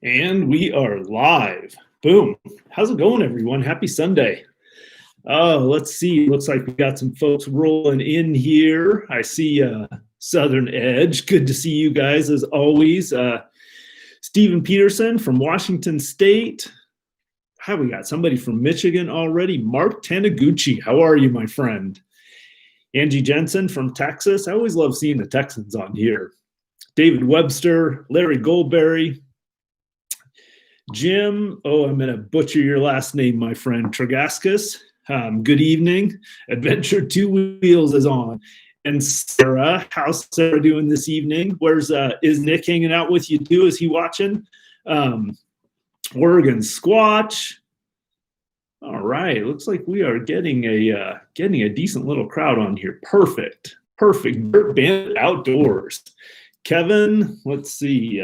And we are live. Boom. How's it going, everyone? Happy Sunday. Let's see. Looks like we got some folks rolling in here. I see Southern Edge. Good to see you guys as always. Stephen Peterson from Washington State. Hi, we got somebody from Michigan already. Mark Taniguchi. How are you, my friend? Angie Jensen from Texas. I always love seeing the Texans on here. David Webster, Larry Goldberry. Jim, I'm going to butcher your last name, my friend, Tregaskis. Good evening. Adventure Two Wheels is on. And Sarah, how's Sarah doing this evening? Is Nick hanging out with you too? Is he watching? Oregon Squatch. All right, looks like we are getting a decent little crowd on here. Perfect. Dirt Bandit Outdoors. Kevin, let's see.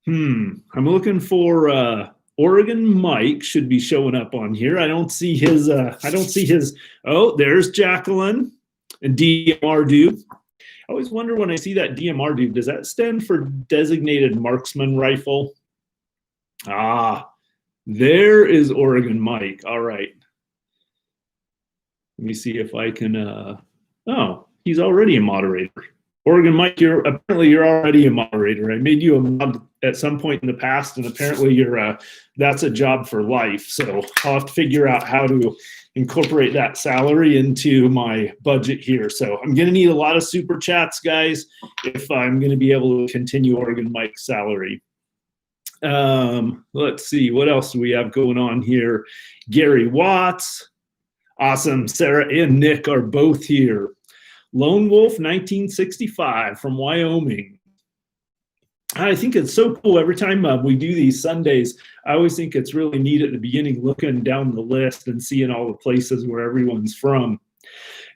I'm looking for Oregon Mike should be showing up on here. I don't see his. Oh, there's Jacqueline and DMR dude. I always wonder when I see that DMR dude, does that stand for Designated Marksman Rifle? There is Oregon Mike. All right. Let me see if I can. He's already a moderator. Oregon Mike, you're already a moderator. I made you a mod at some point in the past, and apparently that's a job for life. So I'll have to figure out how to incorporate that salary into my budget here. So I'm going to need a lot of super chats, guys, if I'm going to be able to continue Oregon Mike's salary. Let's see, what else do we have going on here? Gary Watts. Awesome. Sarah and Nick are both here. Lone Wolf 1965 from Wyoming. I think it's so cool every time we do these Sundays. I always think it's really neat at the beginning looking down the list and seeing all the places where everyone's from.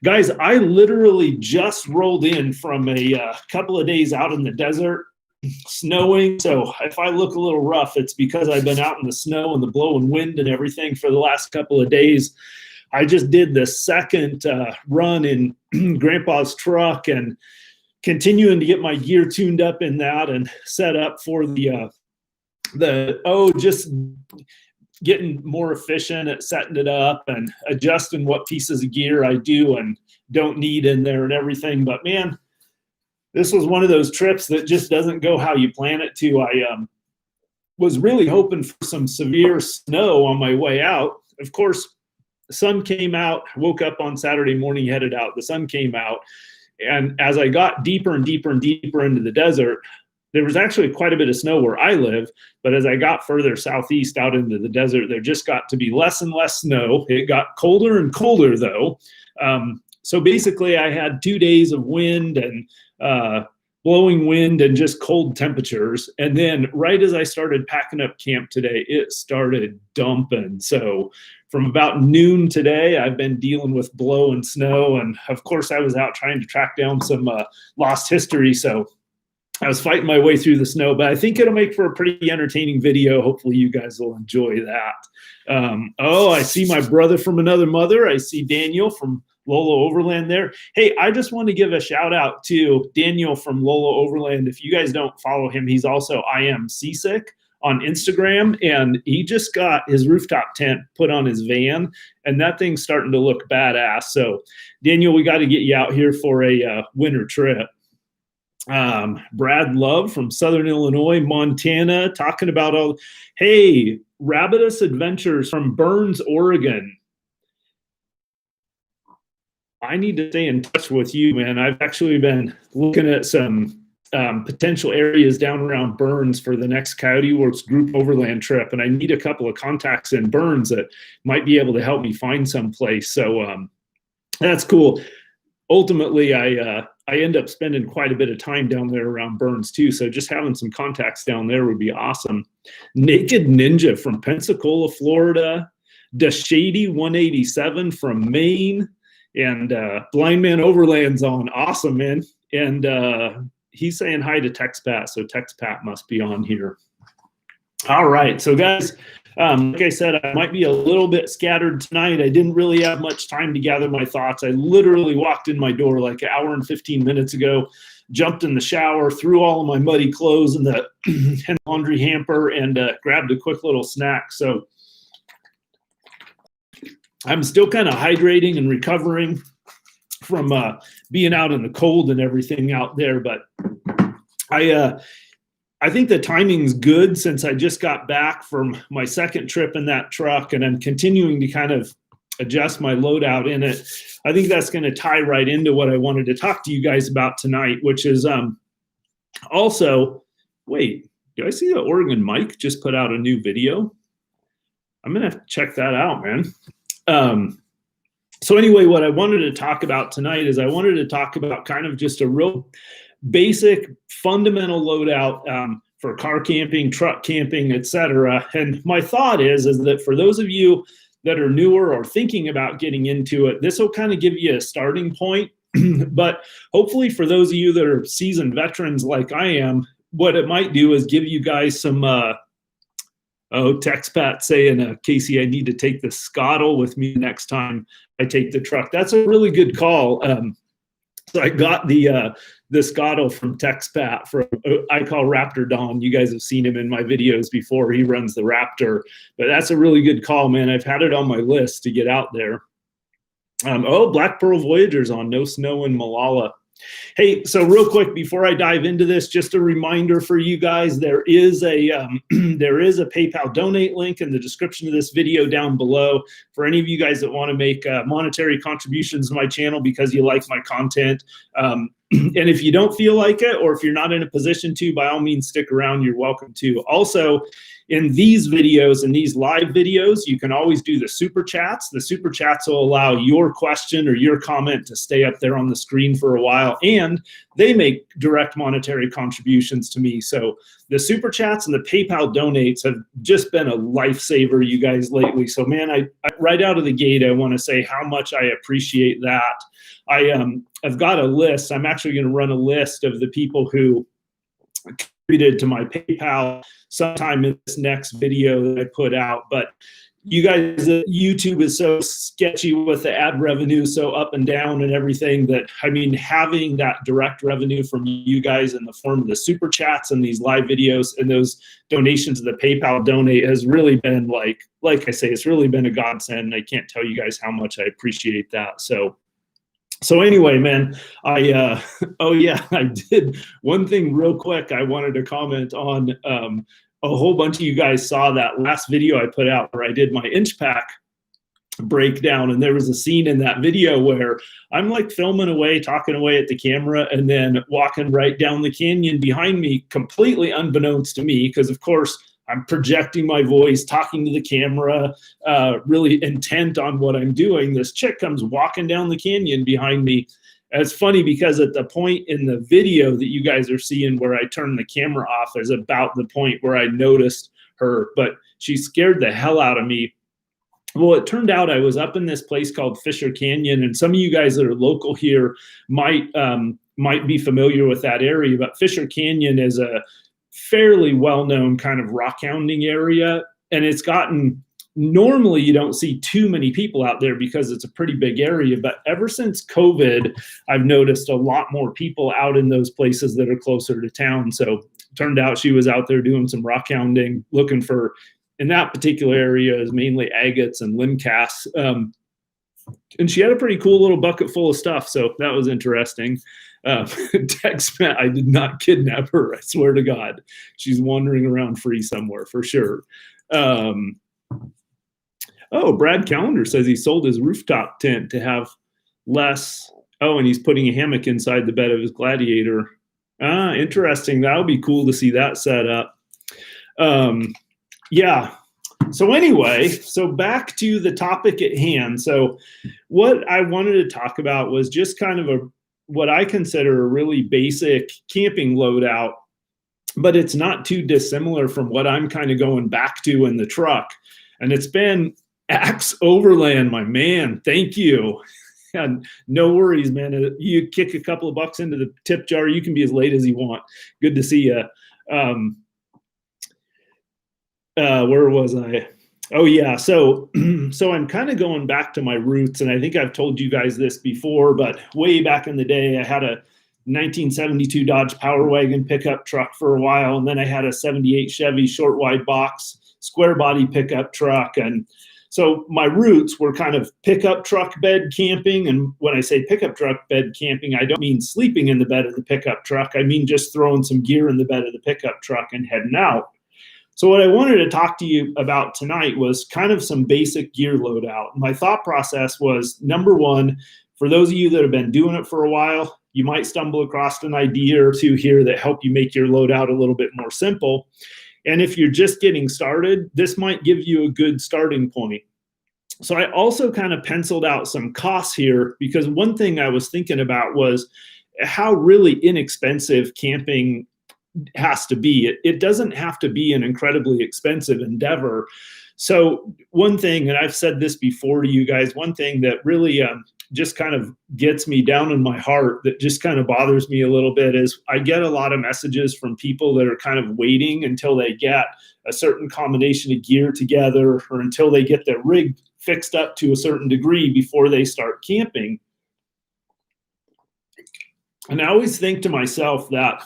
Guys, I literally just rolled in from a couple of days out in the desert, snowing. So if I look a little rough, it's because I've been out in the snow and the blowing wind and everything for the last couple of days. I just did the second run in Grandpa's truck and continuing to get my gear tuned up in that and set up for just getting more efficient at setting it up and adjusting what pieces of gear I do and don't need in there and everything. But man, this was one of those trips that just doesn't go how you plan it to. I was really hoping for some severe snow on my way out. Of course, the sun came out. I woke up on Saturday morning, headed out. The sun came out. And as I got deeper and deeper and deeper into the desert, there was actually quite a bit of snow where I live. But as I got further southeast out into the desert, there just got to be less and less snow. It got colder and colder, though. So basically, I had 2 days of wind and blowing wind and just cold temperatures. And then right as I started packing up camp today, it started dumping. So from about noon today, I've been dealing with blow and snow. And of course, I was out trying to track down some lost history. So I was fighting my way through the snow, but I think it'll make for a pretty entertaining video. Hopefully you guys will enjoy that. I see my brother from another mother. I see Daniel from Lola Overland there. Hey, I just want to give a shout out to Daniel from Lola Overland. If you guys don't follow him, he's also I Am Seasick on Instagram, and he just got his rooftop tent put on his van, and that thing's starting to look badass. So Daniel, we got to get you out here for a winter trip. Brad Love from Southern Illinois, Montana, talking about hey, Rabbitous Adventures from Burns, Oregon. I need to stay in touch with you, man. I've actually been looking at some potential areas down around Burns for the next Coyote Works group overland trip, and I need a couple of contacts in Burns that might be able to help me find some place. So that's cool. Ultimately, I end up spending quite a bit of time down there around Burns too. So just having some contacts down there would be awesome. Naked Ninja from Pensacola, Florida. DeShady 187 from Maine. And Blind Man Overland's on. Awesome, man. And he's saying hi to TexPat, so TexPat must be on here. All right, so guys, Like I said, I might be a little bit scattered tonight. I didn't really have much time to gather my thoughts. I literally walked in my door like an hour and 15 minutes ago, jumped in the shower, threw all of my muddy clothes in the laundry hamper, and grabbed a quick little snack. So I'm still kind of hydrating and recovering from being out in the cold and everything out there. But I think the timing's good since I just got back from my second trip in that truck, and I'm continuing to kind of adjust my loadout in it. I think that's going to tie right into what I wanted to talk to you guys about tonight, which is also, wait, do I see that Oregon Mike just put out a new video? I'm going to have to check that out, man. So anyway, what I wanted to talk about tonight is I wanted to talk about kind of just a real basic fundamental loadout for car camping, truck camping, etc. And my thought is that for those of you that are newer or thinking about getting into it, this will kind of give you a starting point. But hopefully for those of you that are seasoned veterans like I am, what it might do is give you guys some text Pat saying, Casey, I need to take the Scottle with me next time I take the truck. That's a really good call. So I got the Scottle from Tex Pat from I call Raptor Don. You guys have seen him in my videos before. He runs the Raptor, but that's a really good call, man. I've had it on my list to get out there. Black Pearl Voyagers on No Snow in Malala. Hey, so real quick before I dive into this, just a reminder for you guys: there is a PayPal donate link in the description of this video down below for any of you guys that want to make monetary contributions to my channel because you like my content. And if you don't feel like it, or if you're not in a position to, by all means, stick around. You're welcome to. Also, in these videos and these live videos, you can always do the super chats. The super chats will allow your question or your comment to stay up there on the screen for a while, and they make direct monetary contributions to me. So the super chats and the PayPal donates have just been a lifesaver, you guys, lately. So man, I right out of the gate, I want to say how much I appreciate that. I've got a list. I'm actually going to run a list of the people who contributed to my PayPal sometime in this next video that I put out. But you guys, YouTube is so sketchy with the ad revenue, so up and down and everything, that I mean, having that direct revenue from you guys in the form of the super chats and these live videos and those donations to the PayPal donate has really been like I say, it's really been a godsend. I can't tell you guys how much I appreciate that. So anyway, man, I did one thing real quick. I wanted to comment on a whole bunch of you guys saw that last video I put out where I did my inch pack breakdown, and there was a scene in that video where I'm like filming away, talking away at the camera, and then walking right down the canyon behind me, completely unbeknownst to me, because of course I'm projecting my voice, talking to the camera, really intent on what I'm doing. This chick comes walking down the canyon behind me. And it's funny because at the point in the video that you guys are seeing where I turn the camera off is about the point where I noticed her, but she scared the hell out of me. Well, it turned out I was up in this place called Fisher Canyon, and some of you guys that are local here might be familiar with that area, but Fisher Canyon is a fairly well-known kind of rock hounding area, and it's gotten, normally you don't see too many people out there because it's a pretty big area, but ever since COVID, I've noticed a lot more people out in those places that are closer to town. So turned out she was out there doing some rock hounding, looking for, in that particular area is mainly agates and limcasts. And she had a pretty cool little bucket full of stuff. So that was interesting. Text Matt, I did not kidnap her. I swear to God, she's wandering around free somewhere for sure. Brad Callender says he sold his rooftop tent to have less. Oh, and he's putting a hammock inside the bed of his Gladiator. Interesting. That would be cool to see that set up. Yeah. So anyway, so back to the topic at hand. So what I wanted to talk about was just kind of what I consider a really basic camping loadout, but it's not too dissimilar from what I'm kind of going back to in the truck. And it's been Axe Overland, my man. Thank you. And no worries, man. You kick a couple of bucks into the tip jar, you can be as late as you want. Good to see you. Where was I? Oh yeah. So so I'm kind of going back to my roots, and I think I've told you guys this before, but way back in the day, I had a 1972 Dodge Power Wagon pickup truck for a while, and then I had a 78 Chevy short wide box square body pickup truck. And so my roots were kind of pickup truck bed camping. And when I say pickup truck bed camping, I don't mean sleeping in the bed of the pickup truck. I mean just throwing some gear in the bed of the pickup truck and heading out. So what I wanted to talk to you about tonight was kind of some basic gear loadout. My thought process was, number one, for those of you that have been doing it for a while, you might stumble across an idea or two here that help you make your loadout a little bit more simple. And if you're just getting started, this might give you a good starting point. So I also kind of penciled out some costs here, because one thing I was thinking about was how really inexpensive camping has to be. It doesn't have to be an incredibly expensive endeavor. So one thing, and I've said this before to you guys, one thing that really just kind of gets me down in my heart, that just kind of bothers me a little bit, is I get a lot of messages from people that are kind of waiting until they get a certain combination of gear together, or until they get their rig fixed up to a certain degree before they start camping. And I always think to myself that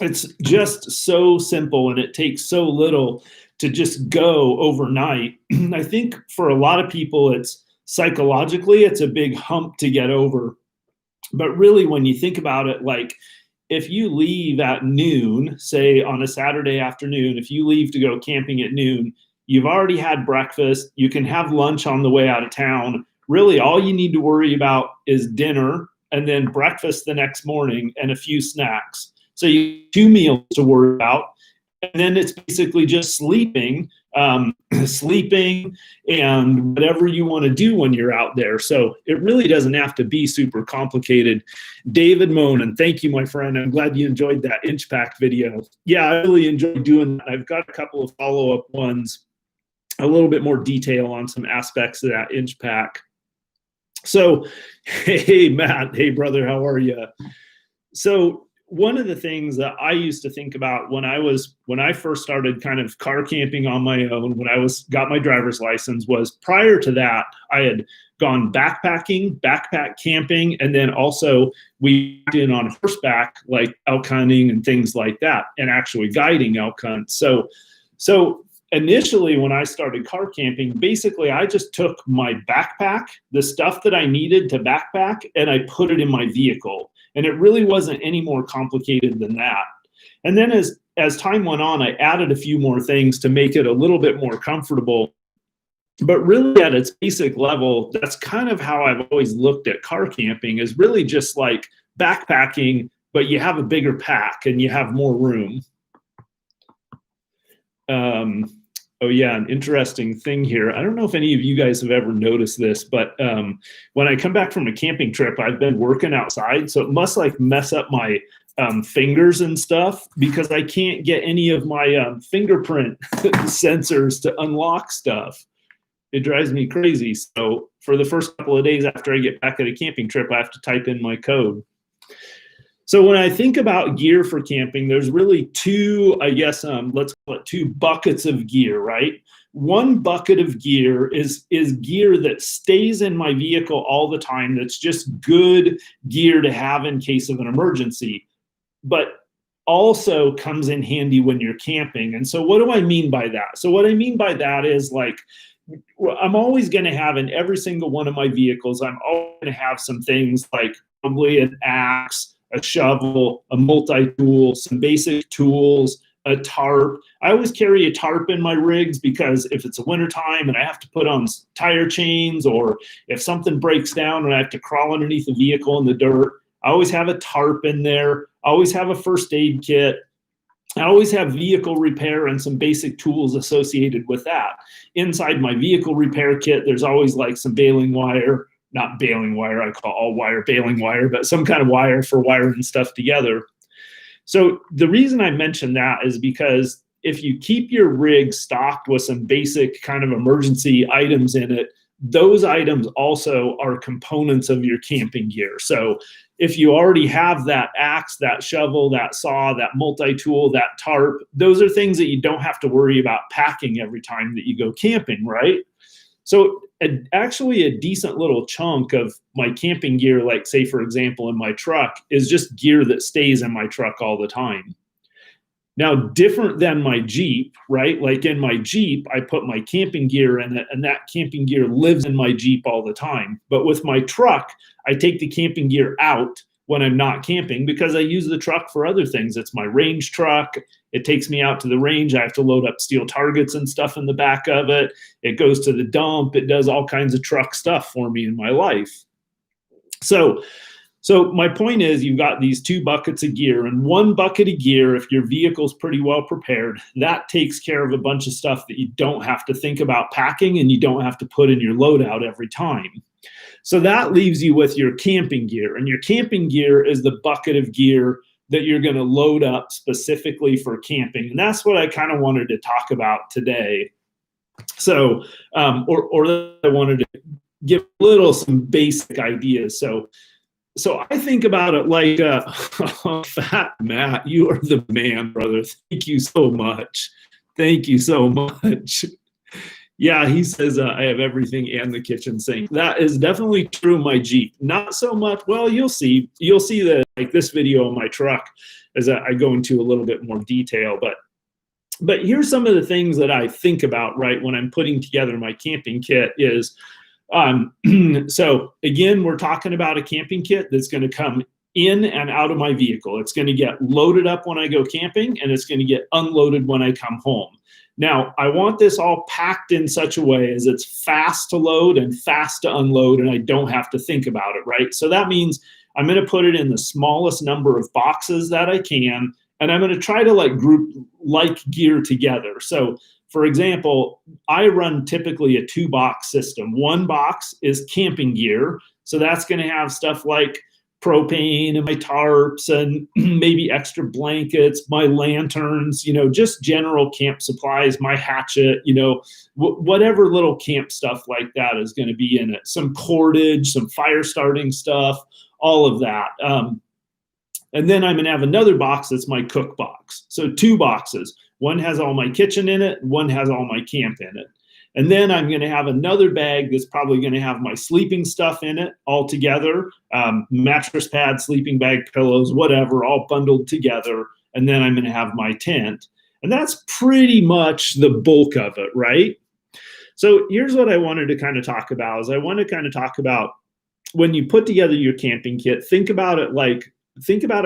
it's just so simple, and it takes so little to just go overnight. I think for a lot of people, it's psychologically, it's a big hump to get over. But really, when you think about it, like if you leave at noon, say on a Saturday afternoon, if you leave to go camping at noon, you've already had breakfast, you can have lunch on the way out of town. Really, all you need to worry about is dinner, and then breakfast the next morning, and a few snacks. So you have 2 meals to worry about, and then it's basically just sleeping and whatever you want to do when you're out there. So it really doesn't have to be super complicated. David Monin, thank you, my friend. I'm glad you enjoyed that inch pack video. Yeah, I really enjoyed doing that. I've got a couple of follow-up ones, a little bit more detail on some aspects of that inch pack. So, hey, Matt. Hey, brother. How are you? So one of the things that I used to think about when I first started kind of car camping on my own, when I got my driver's license, was prior to that, I had gone backpacking, backpack camping, and then also we went in on horseback, like elk hunting and things like that, and actually guiding elk hunts. So initially, when I started car camping, basically I just took my backpack, the stuff that I needed to backpack, and I put it in my vehicle. And it really wasn't any more complicated than that. And then as time went on, I added a few more things to make it a little bit more comfortable. But really, at its basic level, that's kind of how I've always looked at car camping, is really just like backpacking, but you have a bigger pack and you have more room. Oh yeah, an interesting thing here. I don't know if any of you guys have ever noticed this, but when I come back from a camping trip, I've been working outside, so it must like mess up my fingers and stuff, because I can't get any of my fingerprint sensors to unlock stuff. It drives me crazy. So for the first couple of days after I get back at a camping trip, I have to type in my code. So when I think about gear for camping, there's really two, I guess, let's call it two buckets of gear, right? One bucket of gear is gear that stays in my vehicle all the time. That's just good gear to have in case of an emergency, but also comes in handy when you're camping. And so what do I mean by that? So what I mean by that is, like, I'm always going to have in every single one of my vehicles, I'm always going to have some things like probably an axe, a shovel, a multi-tool, some basic tools, a tarp. I always carry a tarp in my rigs, because if it's a wintertime and I have to put on tire chains, or if something breaks down and I have to crawl underneath the vehicle in the dirt, I always have a tarp in there. I always have a first aid kit. I always have vehicle repair and some basic tools associated with that. Inside my vehicle repair kit, there's always like some baling wire, not baling wire, I call all wire baling wire, but some kind of wire for wiring stuff together. So the reason I mention that is because if you keep your rig stocked with some basic kind of emergency items in it, those items also are components of your camping gear. So if you already have that axe, that shovel, that saw, that multi-tool, that tarp, those are things that you don't have to worry about packing every time that you go camping, right? So actually a decent little chunk of my camping gear, like say, for example, in my truck, is just gear that stays in my truck all the time. Now, different than my Jeep, right? Like in my Jeep, I put my camping gear in it, and that camping gear lives in my Jeep all the time. But with my truck, I take the camping gear out when I'm not camping because I use the truck for other things. It's my range truck. It takes me out to the range. I have to load up steel targets and stuff in the back of it. It goes to the dump. It does all kinds of truck stuff for me in my life. So my point is, you've got these 2 buckets of gear, and 1 bucket of gear, if your vehicle's pretty well prepared, that takes care of a bunch of stuff that you don't have to think about packing and you don't have to put in your loadout every time. So that leaves you with your camping gear, and your camping gear is the bucket of gear that you're going to load up specifically for camping. And that's what I kind of wanted to talk about today. So, or I wanted to give some basic ideas. So I think about it like, Fat Matt, you are the man, brother. Thank you so much. Thank you so much. Yeah, he says I have everything and the kitchen sink. That is definitely true in my Jeep. Not so much. Well, you'll see that, like this video in my truck, as I go into a little bit more detail. But here's some of the things that I think about, right, when I'm putting together my camping kit is, so again, we're talking about a camping kit that's going to come in and out of my vehicle. It's going to get loaded up when I go camping, and it's going to get unloaded when I come home. Now, I want this all packed in such a way as it's fast to load and fast to unload, and I don't have to think about it, right? So that means I'm going to put it in the smallest number of boxes that I can, and I'm going to try to like group like gear together. So for example, I run typically a 2-box system. 1 box is camping gear. So that's going to have stuff like propane and my tarps and maybe extra blankets, my lanterns, just general camp supplies, my hatchet, whatever little camp stuff like that is going to be in it. Some cordage, some fire starting stuff, all of that. And then I'm going to have another box that's my cook box. So 2 boxes. One has all my kitchen in it. One has all my camp in it. And then I'm going to have another bag that's probably going to have my sleeping stuff in it all together. Mattress pad, sleeping bag, pillows, whatever, all bundled together. And then I'm going to have my tent. And that's pretty much the bulk of it, right? So here's what I wanted to kind of talk about is I want to kind of talk about when you put together your camping kit, think about it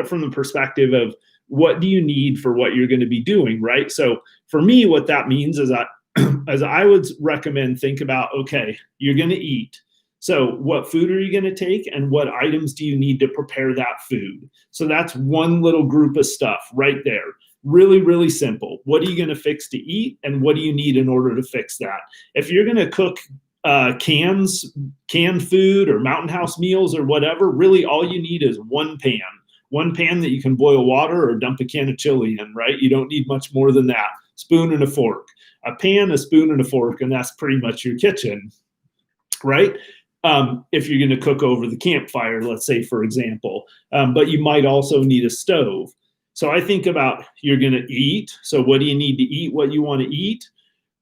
from the perspective of what do you need for what you're going to be doing, right? So for me, what that means is as I would recommend, think about, okay, you're going to eat. So what food are you going to take and what items do you need to prepare that food? So that's one little group of stuff right there. Really, really simple. What are you going to fix to eat and what do you need in order to fix that? If you're going to cook canned food or Mountain House meals or whatever, really all you need is one pan that you can boil water or dump a can of chili in, right? You don't need much more than that. Spoon and a fork. A pan, a spoon, and a fork, and that's pretty much your kitchen, right? If you're going to cook over the campfire, let's say, for example. But you might also need a stove. So I think about you're going to eat. So what do you need to eat? What you want to eat?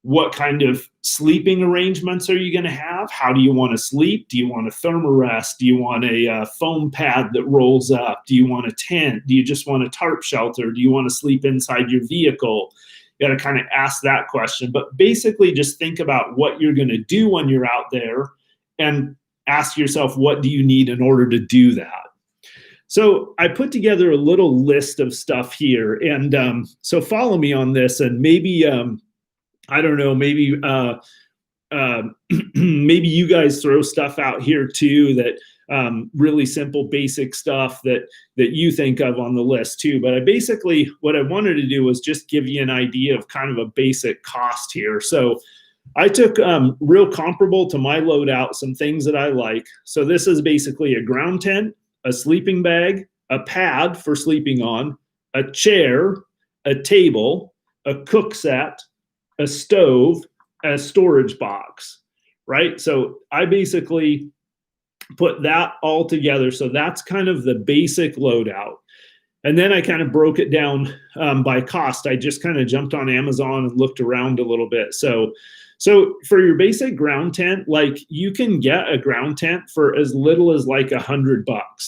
What kind of sleeping arrangements are you going to have? How do you want to sleep? Do you want a thermarest? Do you want a foam pad that rolls up? Do you want a tent? Do you just want a tarp shelter? Do you want to sleep inside your vehicle? You got to kind of ask that question. But basically just think about what you're going to do when you're out there and ask yourself, what do you need in order to do that? So I put together a little list of stuff here. And so follow me on this and maybe I don't know, maybe maybe you guys throw stuff out here too that really simple, basic stuff that you think of on the list too. But what I wanted to do was just give you an idea of kind of a basic cost here. So I took real comparable to my loadout, some things that I like. So this is basically a ground tent, a sleeping bag, a pad for sleeping on, a chair, a table, a cook set, a stove, a storage box, right? So I basically put that all together. So that's kind of the basic loadout. And then I kind of broke it down by cost. I just kind of jumped on Amazon and looked around a little bit. So for your basic ground tent, like you can get a ground tent for as little as like $100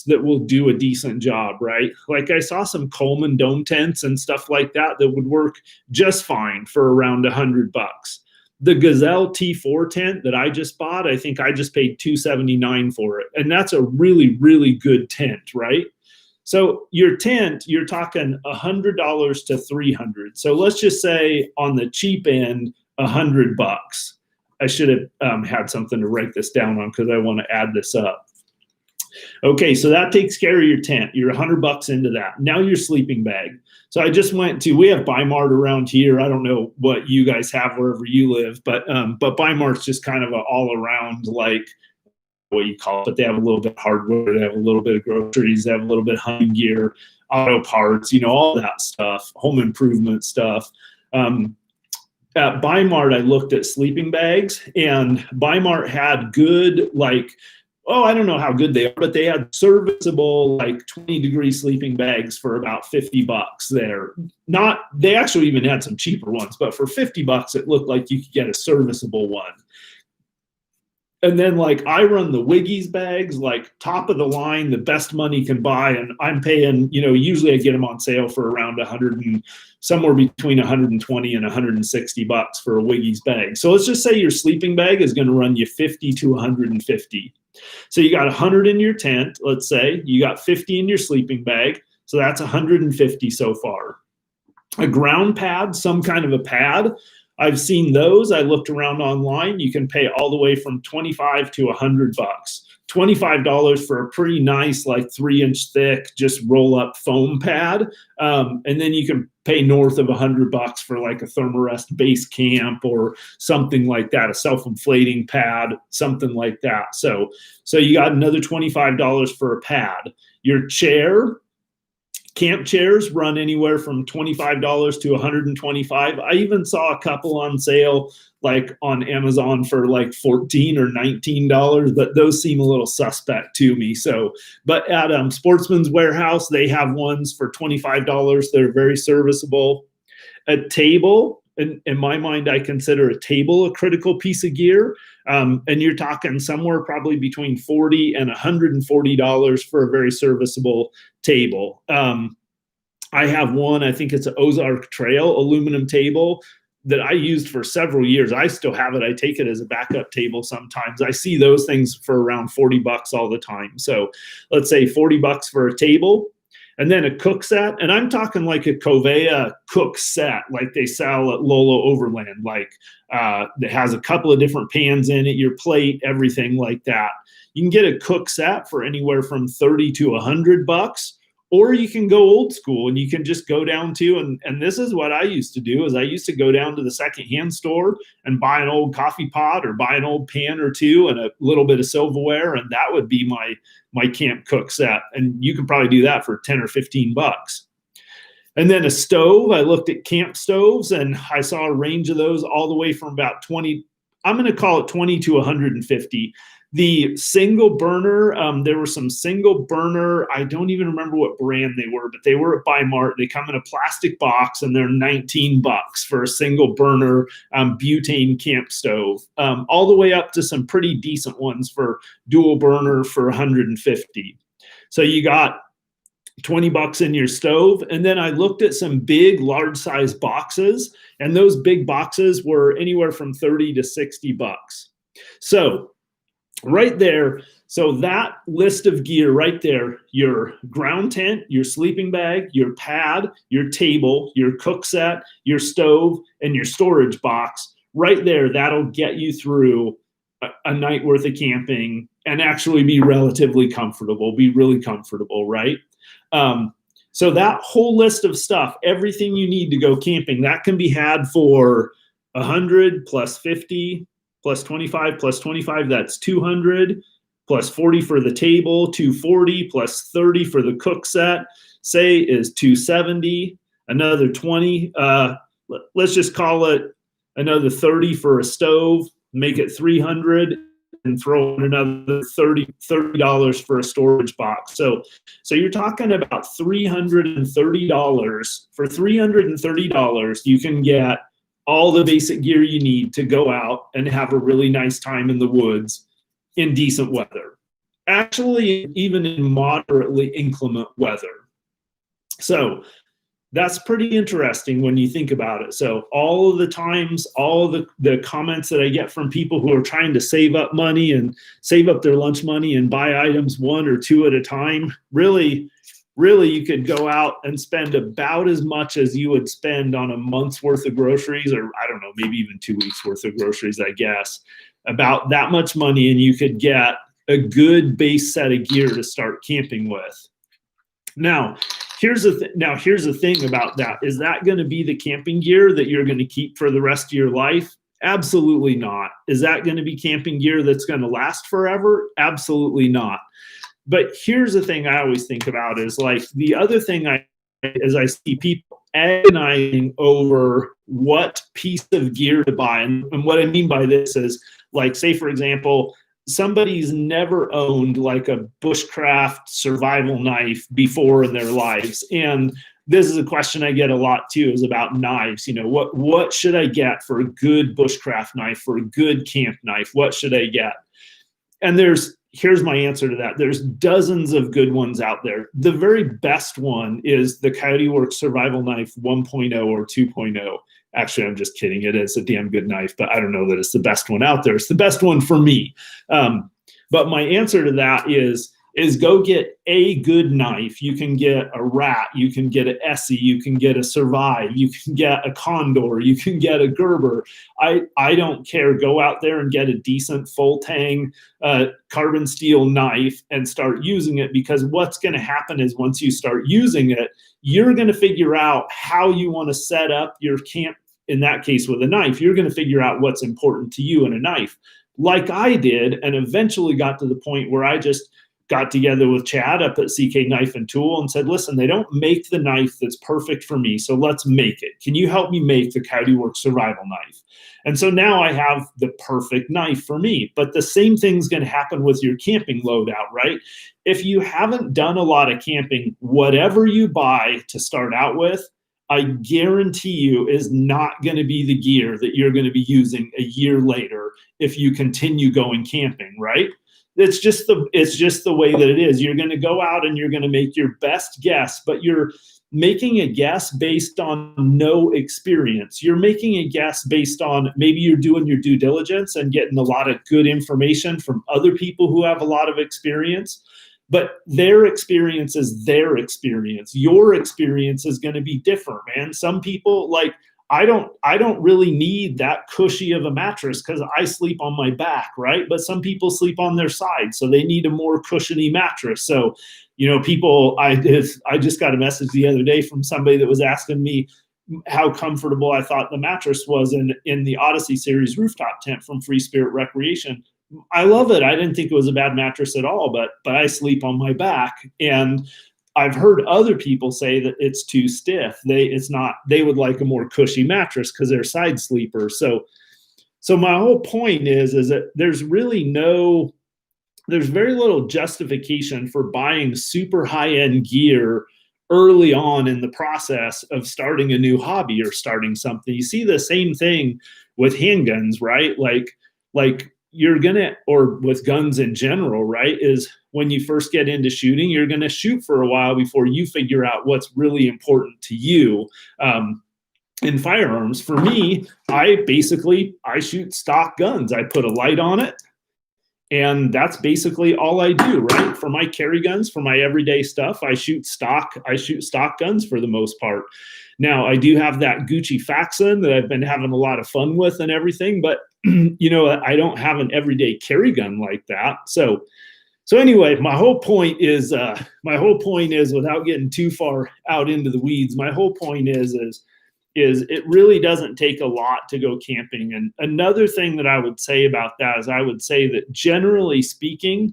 that will do a decent job, right? Like I saw some Coleman dome tents and stuff like that that would work just fine for around $100. The Gazelle T4 tent that I just bought, I think I just paid $279 for it. And that's a really, really good tent, right? So your tent, you're talking $100 to $300. So let's just say on the cheap end, $100. I should have had something to write this down on because I want to add this up. Okay, so that takes care of your tent. You're $100 into that. Now your sleeping bag. So I just went to, we have Bi-Mart around here. I don't know what you guys have wherever you live, but Bi-Mart's just kind of an all around, like, what you call it, but they have a little bit of hardware, they have a little bit of groceries, they have a little bit of hunting gear, auto parts, you know, all that stuff, home improvement stuff. At Bi-Mart, I looked at sleeping bags, and Bi-Mart had good, like, oh, I don't know how good they are, but they had serviceable, like 20-degree sleeping bags for about $50 there. Not, they actually even had some cheaper ones, but for $50, it looked like you could get a serviceable one. And then like I run the Wiggies bags, like top of the line, the best money can buy. And I'm paying, you know, usually I get them on sale for around 100 and somewhere between 120 and 160 bucks for a Wiggies bag. So let's just say your sleeping bag is going to run you 50 to 150. So you got 100 in your tent, let's say, you got 50 in your sleeping bag. So that's 150 so far. A ground pad, some kind of a pad, I've seen those. I looked around online. You can pay all the way from 25 to 100 bucks. $25 for a pretty nice, like 3-inch thick, just roll up foam pad. And then you can pay north of 100 bucks for like a Thermarest base camp or something like that, a self-inflating pad, something like that. So you got another $25 for a pad. Your chair, camp chairs run anywhere from $25 to $125. I even saw a couple on sale, like on Amazon for like $14 or $19, but those seem a little suspect to me. So, but at Sportsman's Warehouse, they have ones for $25. They're very serviceable. A table, in my mind, I consider a table a critical piece of gear. And you're talking somewhere probably between $40 and $140 for a very serviceable table. I have one, I think it's an Ozark Trail aluminum table that I used for several years. I still have it. I take it as a backup table sometimes. I see those things for around $40 all the time. So let's say $40 for a table. And then a cook set, and I'm talking like a Covea cook set, like they sell at Lolo Overland, like that has a couple of different pans in it, your plate, everything like that. You can get a cook set for anywhere from $30 to $100, or you can go old school and you can just go down to, and this is what I used to do, is I used to go down to the secondhand store and buy an old coffee pot or buy an old pan or two and a little bit of silverware, and that would be my camp cook set. And you can probably do that for 10 or 15 bucks. And then a stove, I looked at camp stoves and I saw a range of those all the way from about 20, I'm going to call it 20 to 150. The single burner, there were some single burner, I don't even remember what brand they were, but they were at Bi-Mart. They come in a plastic box and they're $19 for a single burner butane camp stove, all the way up to some pretty decent ones for dual burner for 150. So you got $20 in your stove. And then I looked at some big, large size boxes, and those big boxes were anywhere from 30 to 60 bucks. So right there, so that list of gear right there, your ground tent, your sleeping bag, your pad, your table, your cook set, your stove, and your storage box, right there, that'll get you through a night worth of camping and actually be relatively comfortable, be really comfortable, right? So that whole list of stuff, everything you need to go camping, that can be had for 100 plus 50 plus 25 plus 25, that's 200, plus 40 for the table, 240, plus 30 for the cook set, say is 270, another 20, let's just call it another 30 for a stove, make it 300, and throw in another $30 for a storage box. So you're talking about $330. For $330, you can get all the basic gear you need to go out and have a really nice time in the woods in decent weather. Actually, even in moderately inclement weather. So that's pretty interesting when you think about it. So all of the times, all of the comments that I get from people who are trying to save up money and save up their lunch money and buy items one or two at a time, really you could go out and spend about as much as you would spend on a month's worth of groceries, or I don't know, maybe even 2 weeks worth of groceries, I guess. About that much money, and you could get a good base set of gear to start camping with. Now, here's the thing about that. Is that going to be the camping gear that you're going to keep for the rest of your life? Absolutely not. Is that going to be camping gear that's going to last forever? Absolutely not. But here's the thing I always think about is like the other thing I see people agonizing over what piece of gear to buy. And what I mean by this is, like, say, for example, somebody's never owned like a bushcraft survival knife before in their lives. And this is a question I get a lot too, is about knives. You know, what should I get for a good bushcraft knife, for a good camp knife? What should I get? And here's my answer to that. There's dozens of good ones out there. The very best one is the Coyote Works Survival Knife 1.0 or 2.0. Actually, I'm just kidding. It is a damn good knife, but I don't know that it's the best one out there. It's the best one for me. But my answer to that is go get a good knife. You can get a Rat, you can get an Essie, you can get a Survive, you can get a Condor, you can get a Gerber. I don't care. Go out there and get a decent full tang carbon steel knife and start using it, because what's going to happen is once you start using it, you're going to figure out how you want to set up your camp. In that case, with a knife, you're going to figure out what's important to you in a knife, like I did, and eventually got to the point where I just got together with Chad up at CK Knife and Tool and said, listen, they don't make the knife that's perfect for me, so let's make it. Can you help me make the Coyote Works Survival Knife? And so now I have the perfect knife for me. But the same thing's going to happen with your camping loadout, right? If you haven't done a lot of camping, whatever you buy to start out with, I guarantee you is not going to be the gear that you're going to be using a year later if you continue going camping, right? It's just the way that it is. You're going to go out and you're going to make your best guess, but you're making a guess based on no experience. You're making a guess based on maybe you're doing your due diligence and getting a lot of good information from other people who have a lot of experience. But their experience is their experience. Your experience is going to be different, man. Some people, like, I don't really need that cushy of a mattress because I sleep on my back, right? But some people sleep on their side, so they need a more cushiony mattress. So, you know, I just got a message the other day from somebody that was asking me how comfortable I thought the mattress was in the Odyssey series rooftop tent from Free Spirit Recreation. I love it. I didn't think it was a bad mattress at all, but I sleep on my back, and I've heard other people say that it's too stiff. They would like a more cushy mattress because they're side sleepers. So my whole point is that there's very little justification for buying super high-end gear early on in the process of starting a new hobby or starting something. You see the same thing with handguns, right? Like you're gonna, or with guns in general, right, is when you first get into shooting, you're gonna shoot for a while before you figure out what's really important to you. In firearms, for me, I shoot stock guns. I put a light on it, and that's basically all I do, right? For my carry guns, for my everyday stuff, I shoot stock guns for the most part. Now, I do have that Gucci Faxon that I've been having a lot of fun with and everything, but you know, I don't have an everyday carry gun like that. So anyway, my whole point is without getting too far out into the weeds, my whole point is it really doesn't take a lot to go camping. And another thing that I would say about that is I would say that generally speaking,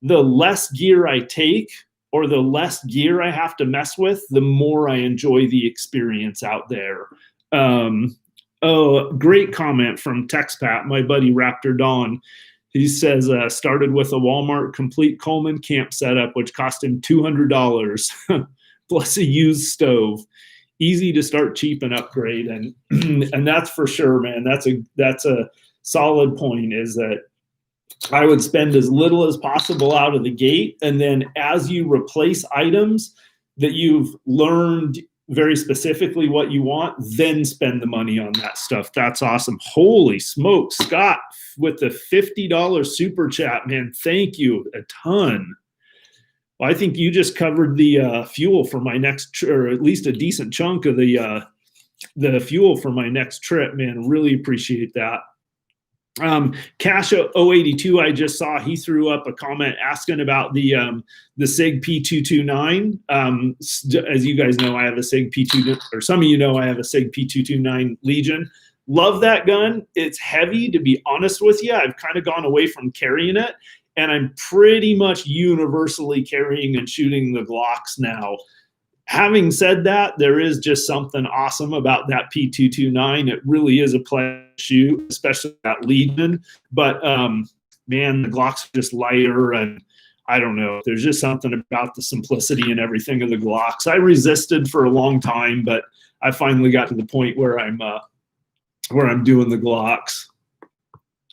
the less gear I take or the less gear I have to mess with, the more I enjoy the experience out there. Oh, great comment from TextPat, my buddy Raptor Dawn. He says, started with a Walmart complete Coleman camp setup, which cost him $200 plus a used stove. Easy to start cheap and upgrade. And and that's for sure, man. That's a solid point, is that I would spend as little as possible out of the gate. And then as you replace items that you've learned very specifically what you want, then spend the money on that stuff. That's awesome. Holy smoke, Scott, with the $50 super chat, man. Thank you a ton. Well, I think you just covered the fuel for my next, or at least a decent chunk of the fuel for my next trip, man. Really appreciate that. Cash 082, I just saw, he threw up a comment asking about the SIG P229. As you guys know, I have a SIG P2, or some of you know, I have a SIG P229 Legion. Love that gun. It's heavy, to be honest with you. I've kind of gone away from carrying it, and I'm pretty much universally carrying and shooting the Glocks now. Having said that, there is just something awesome about that P229. It really is a pleasure to shoot, especially that Legion. But man, the Glocks are just lighter, and I don't know. There's just something about the simplicity and everything of the Glocks. I resisted for a long time, but I finally got to the point where I'm doing the Glocks.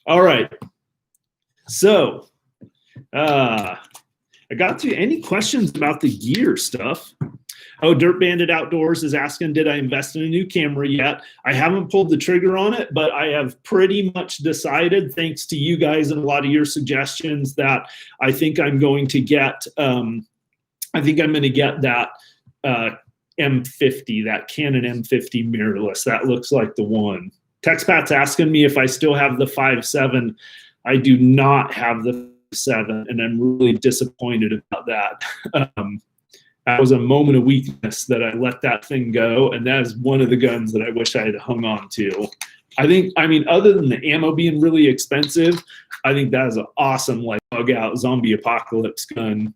All right. So I got to any questions about the gear stuff. Oh, Dirt Bandit Outdoors is asking, did I invest in a new camera yet? I haven't pulled the trigger on it, but I have pretty much decided, thanks to you guys and a lot of your suggestions, that I think I'm going to get that M50, that Canon M50 mirrorless. That looks like the one. TextPat's asking me if I still have the 5.7. I do not have the 7, and I'm really disappointed about that. That was a moment of weakness that I let that thing go, and that is one of the guns that I wish I had hung on to. I mean, other than the ammo being really expensive, I think that is an awesome, like, bug out zombie apocalypse gun.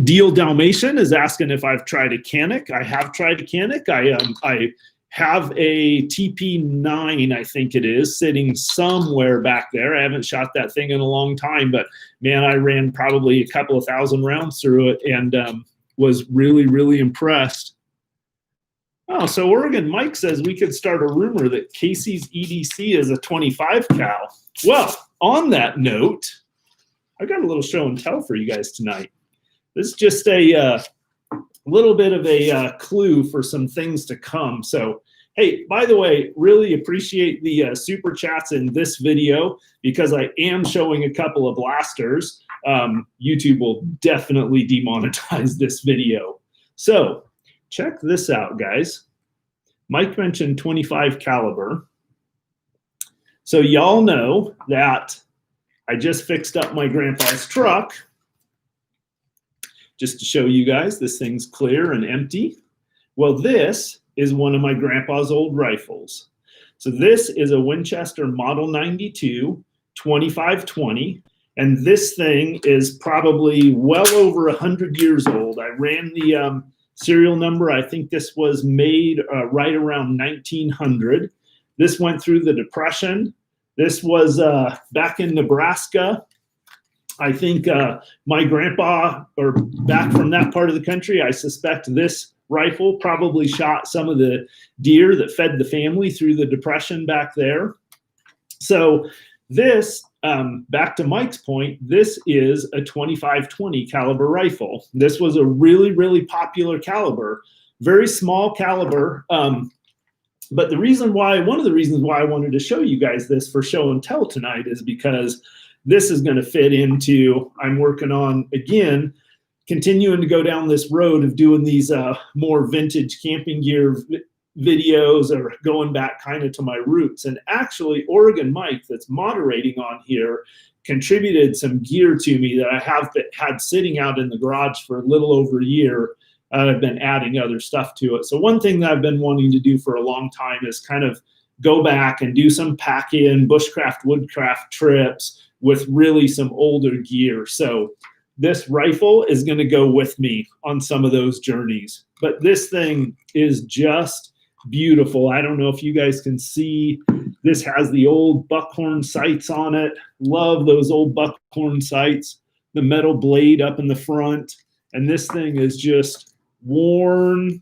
Deal Dalmatian is asking if I've tried a Canic. I have tried a Canic. I have a TP9, I think it is, sitting somewhere back there. I haven't shot that thing in a long time, but man, I ran probably a couple of thousand rounds through it, and was really, really impressed. Oh, so Oregon Mike says we could start a rumor that Casey's EDC is a 25 cal. Well, on that note, I got a little show and tell for you guys tonight. This is just a little bit of a clue for some things to come. So, hey, by the way, really appreciate the super chats in this video, because I am showing a couple of blasters. YouTube will definitely demonetize this video. So check this out, guys. Mike mentioned 25 caliber. So y'all know that I just fixed up my grandpa's truck. Just to show you guys, this thing's clear and empty. Well, this is one of my grandpa's old rifles. So this is a Winchester Model 92 2520, and this thing is probably well over 100 years old. I ran the serial number. I think this was made right around 1900. This went through the Depression. This was back in Nebraska. I think my grandpa, or back from that part of the country, I suspect this rifle probably shot some of the deer that fed the family through the Depression back there. So this, back to Mike's point, this is a 2520 caliber rifle. This was a really, really popular caliber, very small caliber. But the reason why, one of the reasons why I wanted to show you guys this for show and tell tonight is because this is going to fit into, I'm working on, again, continuing to go down this road of doing these more vintage camping gear videos, or going back kind of to my roots. And actually, Oregon Mike, that's moderating on here, contributed some gear to me that I have had sitting out in the garage for a little over a year. I've been adding other stuff to it. So one thing that I've been wanting to do for a long time is kind of go back and do some pack-in, bushcraft, woodcraft trips with really some older gear. So this rifle is going to go with me on some of those journeys. But this thing is just beautiful. I don't know if you guys can see This has the old buckhorn sights on it. Love those old buckhorn sights. The metal blade up in the front. And this thing is just worn,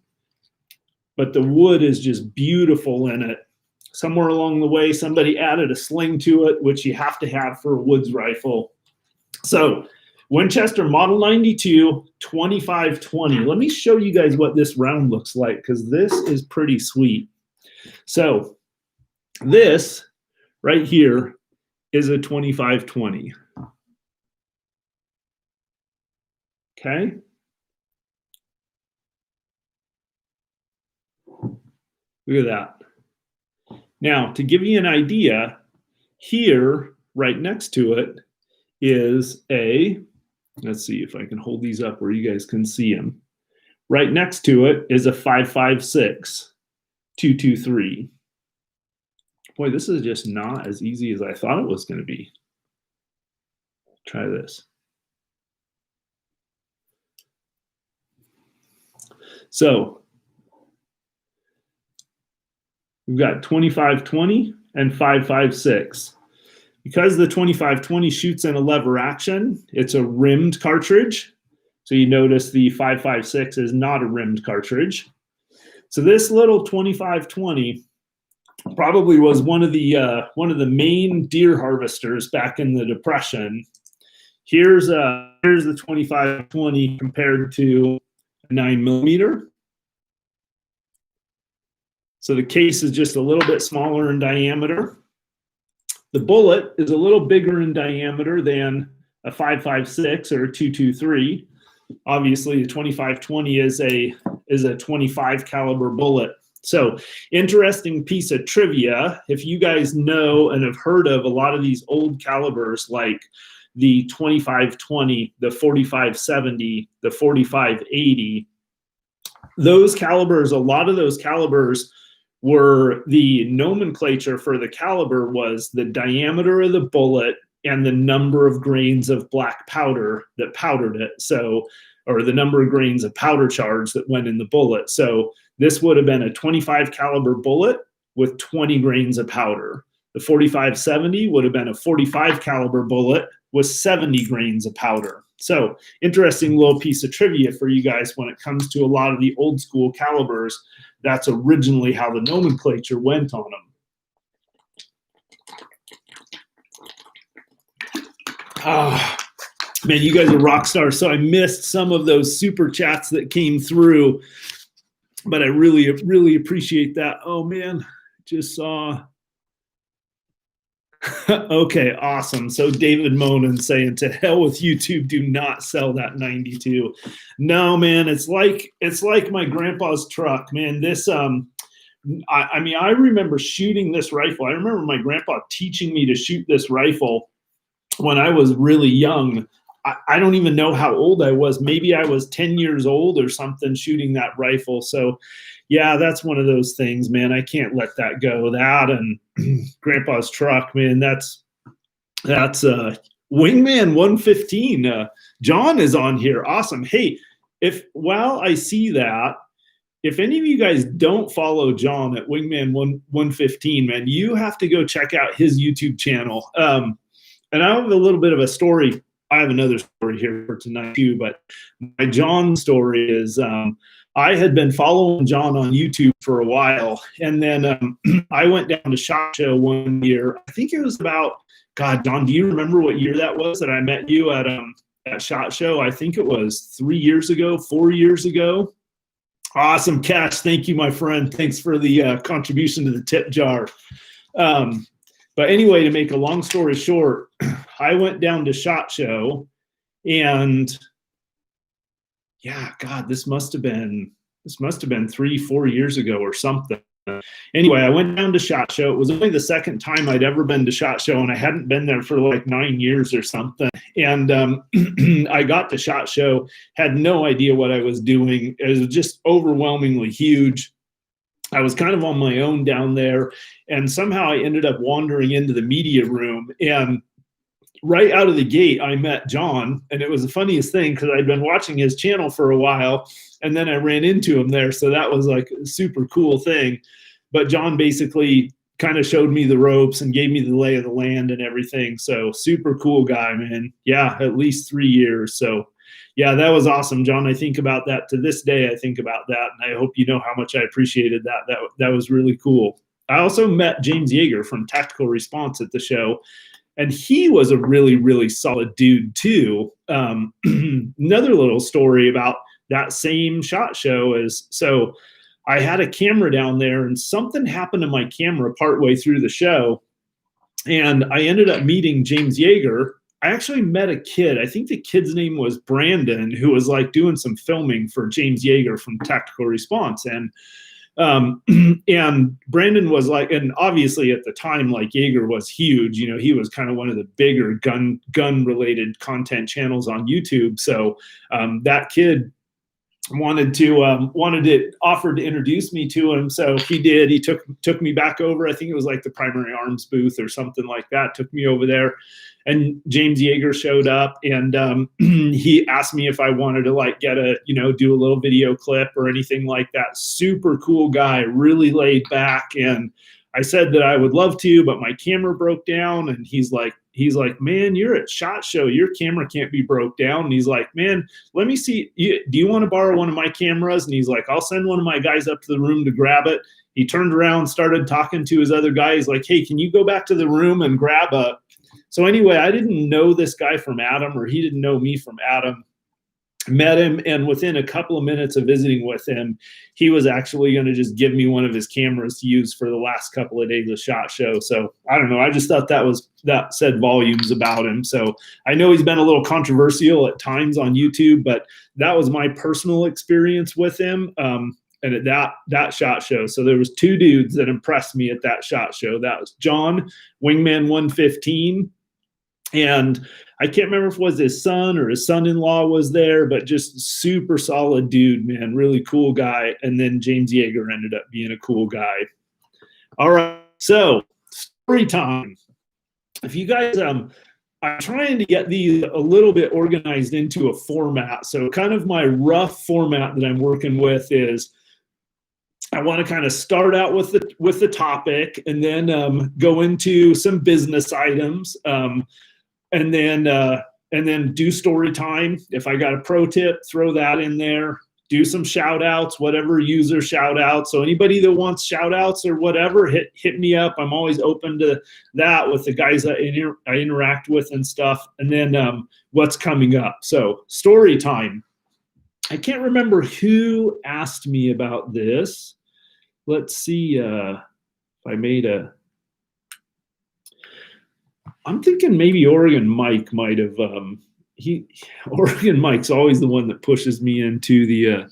but the wood is just beautiful in it. Somewhere along the way, somebody added a sling to it, which you have to have for a woods rifle. So Winchester Model 92, 25-20. Let me show you guys what this round looks like, because this is pretty sweet. So this right here is a 25-20. Okay. Look at that. Now, to give you an idea, here, right next to it, is a, let's see if I can hold these up where you guys can see them. Right next to it is a 5.56 223. Boy, this is just not as easy as I thought it was going to be. Try this. So we've got 25-20 and 5.56. Because the 25-20 shoots in a lever action, it's a rimmed cartridge. So you notice the 5.56 is not a rimmed cartridge. So this little 25-20 probably was one of the main deer harvesters back in the Depression. Here's the 25-20 compared to a 9mm. So the case is just a little bit smaller in diameter. The bullet is a little bigger in diameter than a 5.56 or a 223. Obviously, the 25-20 is a 25 caliber bullet. So, interesting piece of trivia. If you guys know and have heard of a lot of these old calibers, like the 25-20, the 45-70, the 45-80, those calibers, a lot of those calibers were, the nomenclature for the caliber was the diameter of the bullet and the number of grains of black powder that powdered it. So, or the number of grains of powder charge that went in the bullet. So this would have been a 25 caliber bullet with 20 grains of powder. The 45-70 would have been a 45 caliber bullet with 70 grains of powder. So interesting little piece of trivia for you guys when it comes to a lot of the old school calibers. That's originally how the nomenclature went on them. Man, you guys are rock stars. So I missed some of those super chats that came through, but I really, really appreciate that. Oh man, just saw. Okay, awesome. So David Monin saying, to hell with YouTube, do not sell that 92. No, man, it's like my grandpa's truck, man. This I mean, I remember shooting this rifle. I remember my grandpa teaching me to shoot this rifle when I was really young. I don't even know how old I was. Maybe I was 10 years old or something shooting that rifle. So yeah, that's one of those things, man. I can't let that go. That and grandpa's truck, man, that's Wingman 115. John is on here. Awesome. Hey, while I see that, if any of you guys don't follow John at Wingman 115, man, you have to go check out his YouTube channel. And I have a little bit of a story. I have another story here for tonight too, but my John story is I had been following John on YouTube for a while, and then I went down to SHOT Show one year. I think it was about, God, John, do you remember what year that was that I met you at SHOT Show? I think it was 3 years ago, 4 years ago. Awesome, Cash. Thank you, my friend. Thanks for the contribution to the tip jar. But anyway, to make a long story short, I went down to SHOT Show, and yeah, God, this must have been 3-4 years ago or something. Anyway, I went down to SHOT Show. It was only the second time I'd ever been to SHOT Show, and I hadn't been there for like 9 years or something. And I got to SHOT Show, had no idea what I was doing. It was just overwhelmingly huge. I was kind of on my own down there, and somehow I ended up wandering into the media room, and right out of the gate, I met John, and it was the funniest thing because I'd been watching his channel for a while, and then I ran into him there, so that was like a super cool thing. But John basically kind of showed me the ropes and gave me the lay of the land and everything. So super cool guy, man. Yeah, at least 3 years. So yeah, that was awesome, John. I think about that to this day. I think about that, and I hope you know how much I appreciated that. That was really cool. I also met James Yeager from Tactical Response at the show, and he was a really, really solid dude too. Another little story about that same SHOT Show is, so I had a camera down there and something happened to my camera partway through the show. And I ended up meeting James Yeager. I actually met a kid. I think the kid's name was Brandon, who was like doing some filming for James Yeager from Tactical Response. And Brandon was like, and obviously at the time, like Yeager was huge. You know, he was kind of one of the bigger gun related content channels on YouTube. So that kid offered to introduce me to him. So he did. He took me back over. I think it was like the Primary Arms booth or something like that. Took me over there, and James Yeager showed up, and he asked me if I wanted to like get do a little video clip or anything like that. Super cool guy, really laid back. And I said that I would love to, but my camera broke down. And he's like, man, you're at SHOT Show. Your camera can't be broke down. And he's like, man, let me see. Do you want to borrow one of my cameras? And he's like, I'll send one of my guys up to the room to grab it. He turned around, started talking to his other guy. He's like, hey, can you go back to the room and grab a. So anyway, I didn't know this guy from Adam, or he didn't know me from Adam. Met him, and within a couple of minutes of visiting with him, he was actually going to just give me one of his cameras to use for the last couple of days of SHOT Show. So I don't know. I just thought that said volumes about him. So I know he's been a little controversial at times on YouTube, but that was my personal experience with him. And at that SHOT Show. So there was 2 dudes that impressed me at that SHOT Show. That was John, Wingman 115, and I can't remember if it was his son or his son-in-law was there, but just super solid dude, man, really cool guy. And then James Yeager ended up being a cool guy. All right, so story time. If you guys, I'm trying to get these a little bit organized into a format. So kind of my rough format that I'm working with is I want to kind of start out with the topic, and then go into some business items. And then do story time. If I got a pro tip, throw that in there. Do some shout outs, whatever user shout outs. So anybody that wants shout outs or whatever, hit me up. I'm always open to that with the guys that I interact with and stuff. And then what's coming up. So story time. I can't remember who asked me about this. Let's see if I made a. I'm thinking maybe Oregon Mike might have. Oregon Mike's always the one that pushes me into the.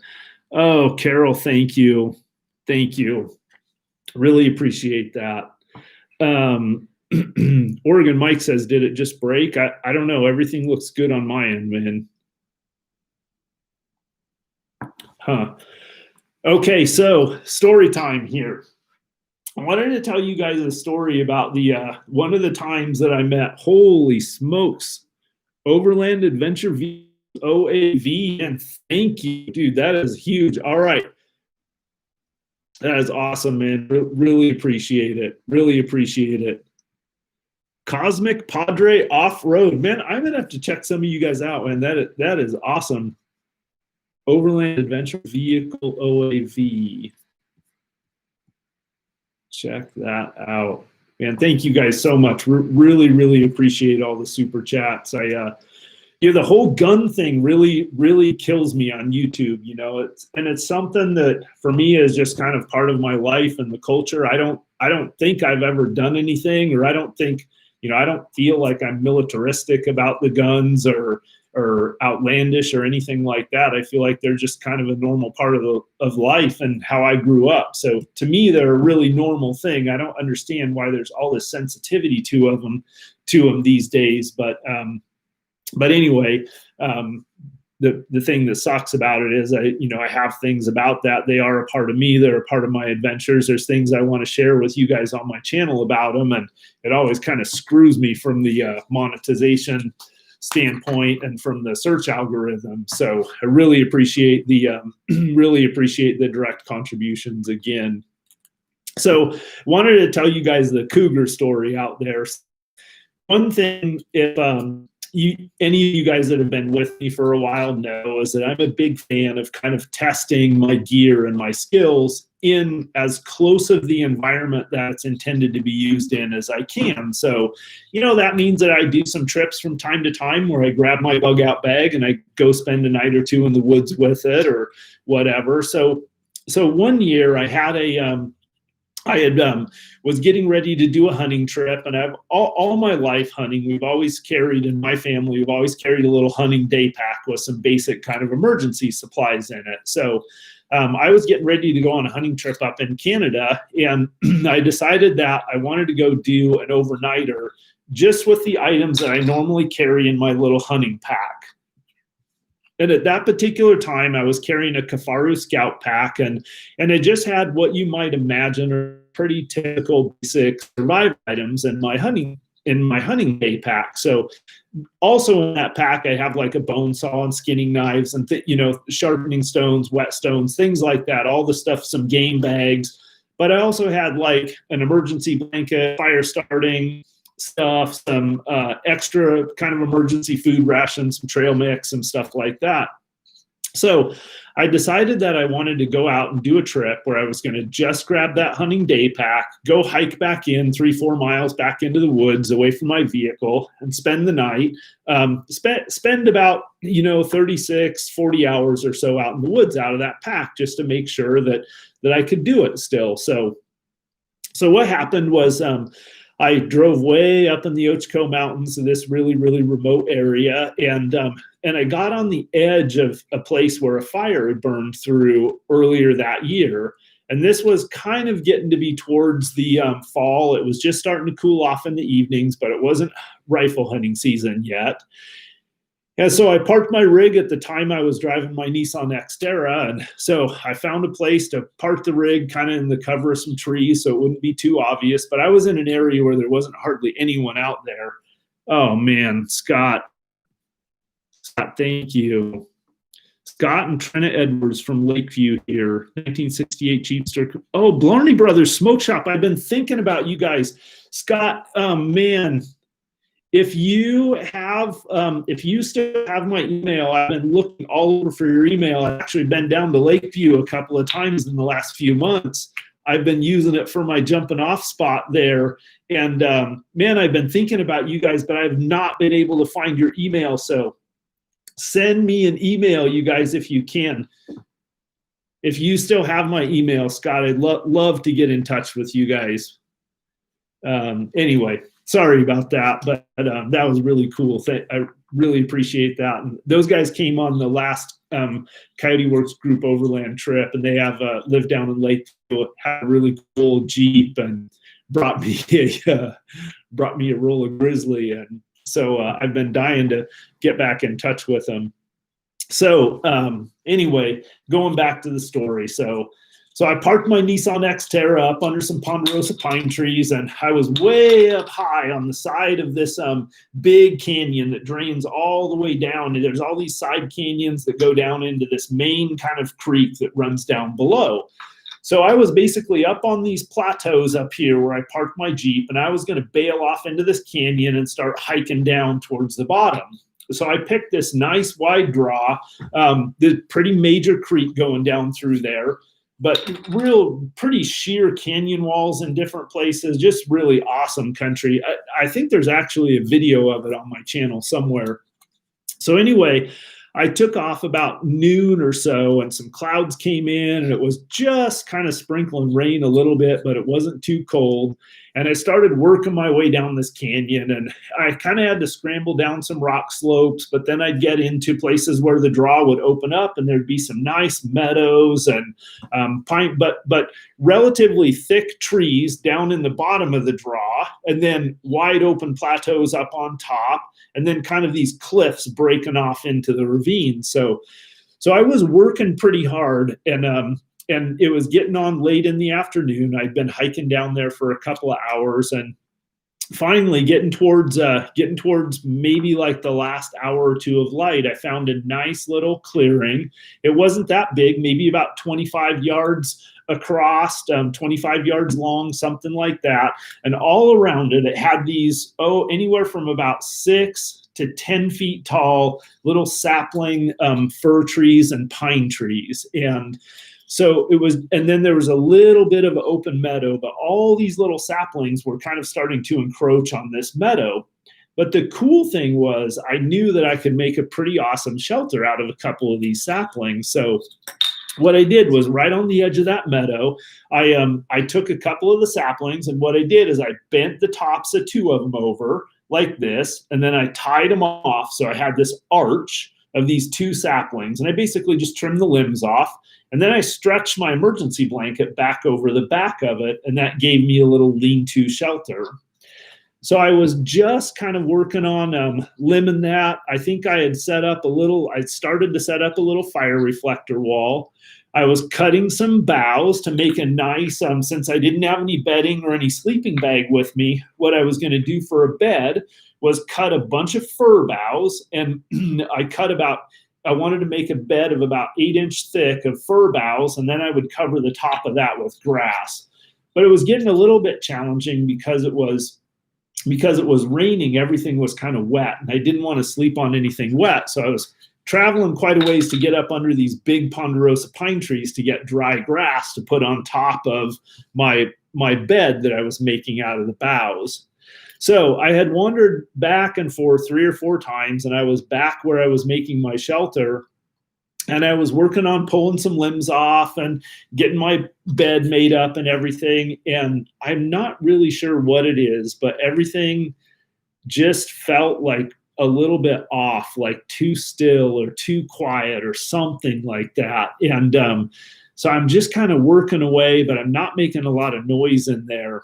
Oh, Carol, thank you, really appreciate that. Oregon Mike says, "Did it just break?" I don't know. Everything looks good on my end, man. Huh. Okay, so story time here. I wanted to tell you guys a story about the one of the times that I met. Holy smokes, Overland Adventure V OAV, and thank you, dude. That is huge. All right, that is awesome, man. Really appreciate it. Really appreciate it. Cosmic Padre Off Road, man. I'm gonna have to check some of you guys out, man. That is awesome. Overland Adventure Vehicle OAV. Check that out, man. Thank you guys so much. Really, really appreciate all the super chats. The whole gun thing really kills me on YouTube. You know, it's something that for me is just kind of part of my life and the culture. I don't think I've ever done anything, or I don't feel like I'm militaristic about the guns or outlandish or anything like that. I feel like they're just kind of a normal part of life and how I grew up. So to me, they're a really normal thing. I don't understand why there's all this sensitivity to them these days. But anyway, the thing that sucks about it is I have things about that. They are a part of me. They're a part of my adventures. There's things I want to share with you guys on my channel about them. And it always kind of screws me from the monetization standpoint and from the search algorithm. So I really appreciate the direct contributions again. So wanted to tell you guys the cougar story out there. One thing, if any of you guys that have been with me for a while know, is that I'm a big fan of kind of testing my gear and my skills in as close of the environment that it's intended to be used in as I can. So, that means that I do some trips from time to time where I grab my bug out bag and I go spend a night or two in the woods with it or whatever. So one year I had was getting ready to do a hunting trip, and I've all my life hunting. We've always carried in my family. We've always carried a little hunting day pack with some basic kind of emergency supplies in it. So I was getting ready to go on a hunting trip up in Canada, and I decided that I wanted to go do an overnighter just with the items that I normally carry in my little hunting pack. And at that particular time, I was carrying a Kafaru Scout pack, and it just had what you might imagine are pretty typical basic survival items in my hunting day pack. So also in that pack, I have like a bone saw and skinning knives and sharpening stones, whetstones, things like that. All the stuff, some game bags, but I also had like an emergency blanket, fire starting stuff, some extra kind of emergency food rations, some trail mix and stuff like that. So I decided that I wanted to go out and do a trip where I was going to just grab that hunting day pack, go hike back in 3-4 miles back into the woods away from my vehicle and spend the night, spend about 36, 40 hours or so out in the woods out of that pack just to make sure that I could do it still. So what happened was I drove way up in the Ochco Mountains in this really, really remote area, and I got on the edge of a place where a fire had burned through earlier that year. And this was kind of getting to be towards the fall. It was just starting to cool off in the evenings, but it wasn't rifle hunting season yet. And so I parked my rig at the time I was driving my Nissan Xterra. And so I found a place to park the rig kind of in the cover of some trees so it wouldn't be too obvious. But I was in an area where there wasn't hardly anyone out there. Oh, man, Scott, thank you. Scott and Trina Edwards from Lakeview here, 1968 Jeepster. Oh, Blarney Brothers Smoke Shop. I've been thinking about you guys. Scott, man. If you still have my email, I've been looking all over for your email. I've actually been down to Lakeview a couple of times in the last few months. I've been using it for my jumping off spot there. And man, I've been thinking about you guys, but I've not been able to find your email. So send me an email, you guys, if you can. If you still have my email, Scott, I'd love to get in touch with you guys. Anyway. Sorry about that, but that was really cool. I really appreciate that. And those guys came on the last Coyote Works group overland trip, and they have lived down in Lakeville, had a really cool Jeep, and brought me a roll of grizzly. And so I've been dying to get back in touch with them. So anyway, going back to the story. So I parked my Nissan Xterra up under some ponderosa pine trees, and I was way up high on the side of this big canyon that drains all the way down. And there's all these side canyons that go down into this main kind of creek that runs down below. So I was basically up on these plateaus up here where I parked my Jeep, and I was going to bail off into this canyon and start hiking down towards the bottom. So I picked this nice wide draw, the pretty major creek going down through there, but real pretty sheer canyon walls in different places, just really awesome country. I think there's actually a video of it on my channel somewhere. So anyway, I took off about noon or so, and some clouds came in, and it was just kind of sprinkling rain a little bit, but it wasn't too cold. And I started working my way down this canyon, and I kind of had to scramble down some rock slopes, but then I'd get into places where the draw would open up, and there'd be some nice meadows and pine, but relatively thick trees down in the bottom of the draw, and then wide open plateaus up on top, and then kind of these cliffs breaking off into the ravine. So I was working pretty hard, and it was getting on late in the afternoon. I'd been hiking down there for a couple of hours, and finally getting towards maybe like the last hour or two of light, I found a nice little clearing. It wasn't that big, maybe about 25 yards across, 25 yards long, something like that. And all around it, it had these, anywhere from about 6 to 10 feet tall little sapling fir trees and pine trees. And so it was, and then there was a little bit of open meadow, but all these little saplings were kind of starting to encroach on this meadow. But the cool thing was I knew that I could make a pretty awesome shelter out of a couple of these saplings. So what I did was right on the edge of that meadow, I took a couple of the saplings, and what I did is I bent the tops of 2 of them over like this, and then I tied them off. So I had this arch of these 2 saplings, and I basically just trimmed the limbs off. And then I stretched my emergency blanket back over the back of it, and that gave me a little lean-to shelter. So I was just kind of working on limbing that. I think I had started to set up a little fire reflector wall. I was cutting some boughs to make a nice, since I didn't have any bedding or any sleeping bag with me, what I was going to do for a bed was cut a bunch of fir boughs, and I wanted to make a bed of about 8-inch thick of fir boughs, and then I would cover the top of that with grass. But it was getting a little bit challenging because it was raining. Everything was kind of wet, and I didn't want to sleep on anything wet. So I was traveling quite a ways to get up under these big ponderosa pine trees to get dry grass to put on top of my bed that I was making out of the boughs. So I had wandered back and forth 3 or 4 times, and I was back where I was making my shelter, and I was working on pulling some limbs off and getting my bed made up and everything. And I'm not really sure what it is, but everything just felt like a little bit off, like too still or too quiet or something like that. And so I'm just kind of working away, but I'm not making a lot of noise in there.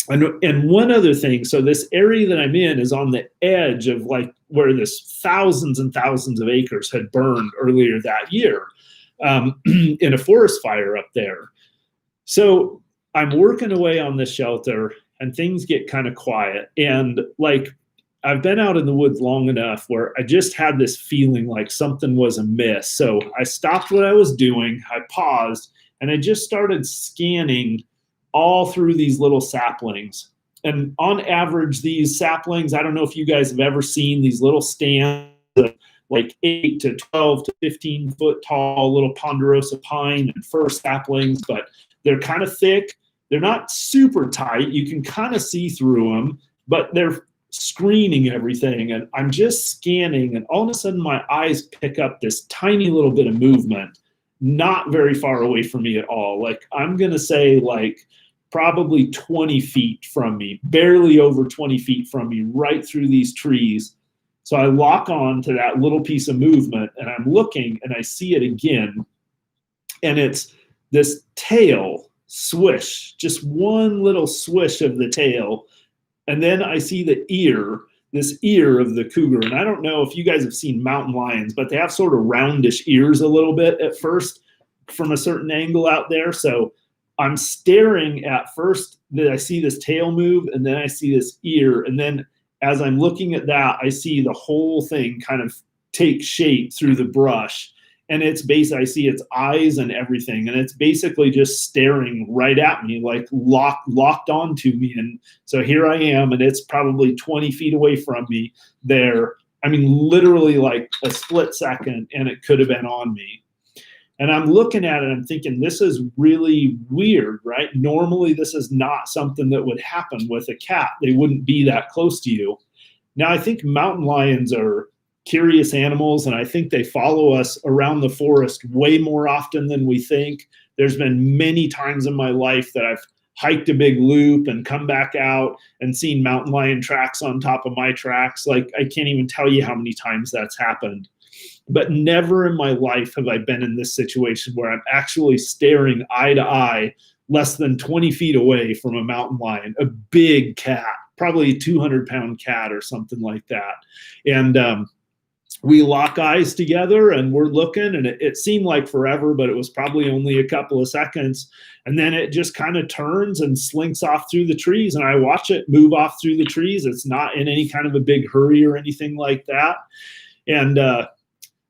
And one other thing, so this area that I'm in is on the edge of like where this thousands and thousands of acres had burned earlier that year in a forest fire up there. So I'm working away on this shelter, and things get kind of quiet. And like, I've been out in the woods long enough where I just had this feeling like something was amiss. So I stopped what I was doing, I paused, and I just started scanning all through these little saplings. And on average, these saplings, I don't know if you guys have ever seen these little stands of like 8 to 12 to 15 foot tall little ponderosa pine and fir saplings, but they're kind of thick. They're not super tight. You can kind of see through them, but they're screening everything. And I'm just scanning, and all of a sudden my eyes pick up this tiny little bit of movement, not very far away from me at all. Like, I'm going to say like probably 20 feet from me, barely over 20 feet from me, right through these trees. So I lock on to that little piece of movement, and I'm looking, and I see it again. And it's this tail swish, just one little swish of the tail. And then I see the ear, this ear of the cougar. And I don't know if you guys have seen mountain lions, but they have sort of roundish ears a little bit at first from a certain angle out there. So I'm staring at first that I see this tail move, and then I see this ear. And then as I'm looking at that, I see the whole thing kind of take shape through the brush. And it's basically, I see its eyes and everything. And it's basically just staring right at me, like locked onto me. And so here I am, and it's probably 20 feet away from me there. I mean, literally like a split second, and it could have been on me. And I'm looking at it, I'm thinking, this is really weird, right? Normally, this is not something that would happen with a cat. They wouldn't be that close to you. Now, I think mountain lions are curious animals, and I think they follow us around the forest way more often than we think. There's been many times in my life that I've hiked a big loop and come back out and seen mountain lion tracks on top of my tracks. Like, I can't even tell you how many times that's happened. But never in my life have I been in this situation where I'm actually staring eye to eye less than 20 feet away from a mountain lion, a big cat, probably a 200-pound cat or something like that. And we lock eyes together and we're looking, and it seemed like forever, but it was probably only a couple of seconds. And then it just kind of turns and slinks off through the trees, and I watch it move off through the trees. It's not in any kind of a big hurry or anything like that. And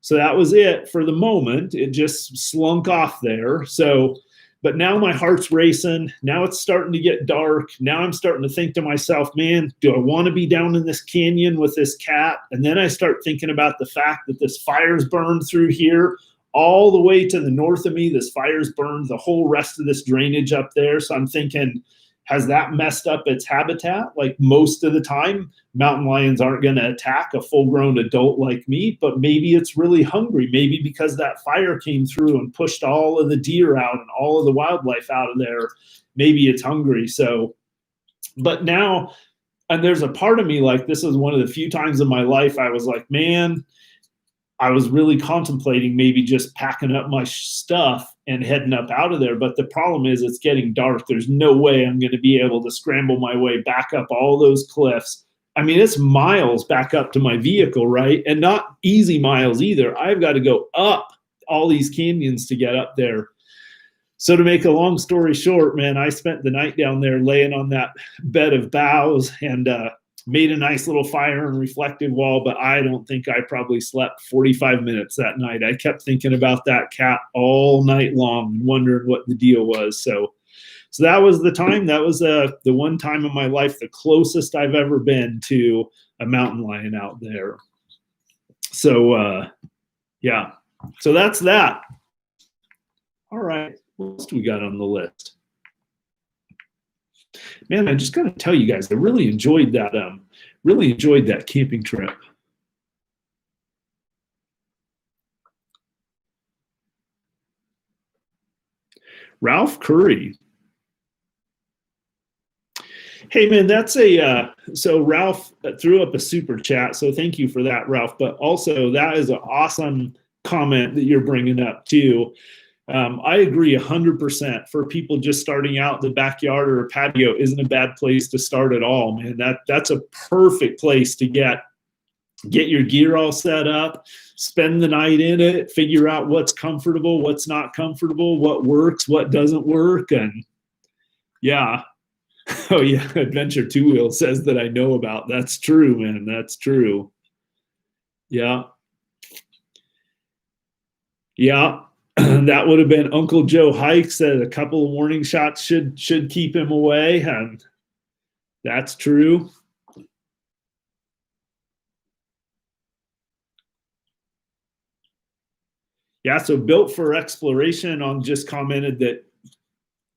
so that was it for the moment. It just slunk off there. So, but now my heart's racing. Now it's starting to get dark. Now I'm starting to think to myself, man, do I want to be down in this canyon with this cat? And then I start thinking about the fact that this fire's burned through here all the way to the north of me. This fire's burned the whole rest of this drainage up there. So I'm thinking, has that messed up its habitat? Like most of the time, mountain lions aren't going to attack a full-grown adult like me, but maybe it's really hungry. Maybe because that fire came through and pushed all of the deer out and all of the wildlife out of there, maybe it's hungry. So, but now, and there's a part of me, like, this is one of the few times in my life I was like, man, I was really contemplating maybe just packing up my stuff and heading up out of there. But the problem is it's getting dark. There's no way I'm going to be able to scramble my way back up all those cliffs. I mean, it's miles back up to my vehicle, right? And not easy miles either. I've got to go up all these canyons to get up there. So to make a long story short, man, I spent the night down there laying on that bed of boughs and made a nice little fire and reflective wall, but I don't think I probably slept 45 minutes that night. I kept thinking about that cat all night long and wondering what the deal was. So that was the time. That was the one time in my life, the closest I've ever been to a mountain lion out there. So, yeah. So that's that. All right. What else do we got on the list? Man, I just got to tell you guys, I really enjoyed that camping trip. Ralph Curry. Hey man, that's so Ralph threw up a super chat. So thank you for that, Ralph. But also that is an awesome comment that you're bringing up too. I agree 100%. For people just starting out, the backyard or a patio isn't a bad place to start at all, man. That's a perfect place to get your gear all set up, spend the night in it, figure out what's comfortable, what's not comfortable, what works, what doesn't work. And yeah. Oh yeah, Adventure Two Wheel says that I know about. That's true, man. That's true. Yeah. Yeah. That would have been Uncle Joe Hike said a couple of warning shots should keep him away, and that's true. Yeah, so Built for Exploration on just commented that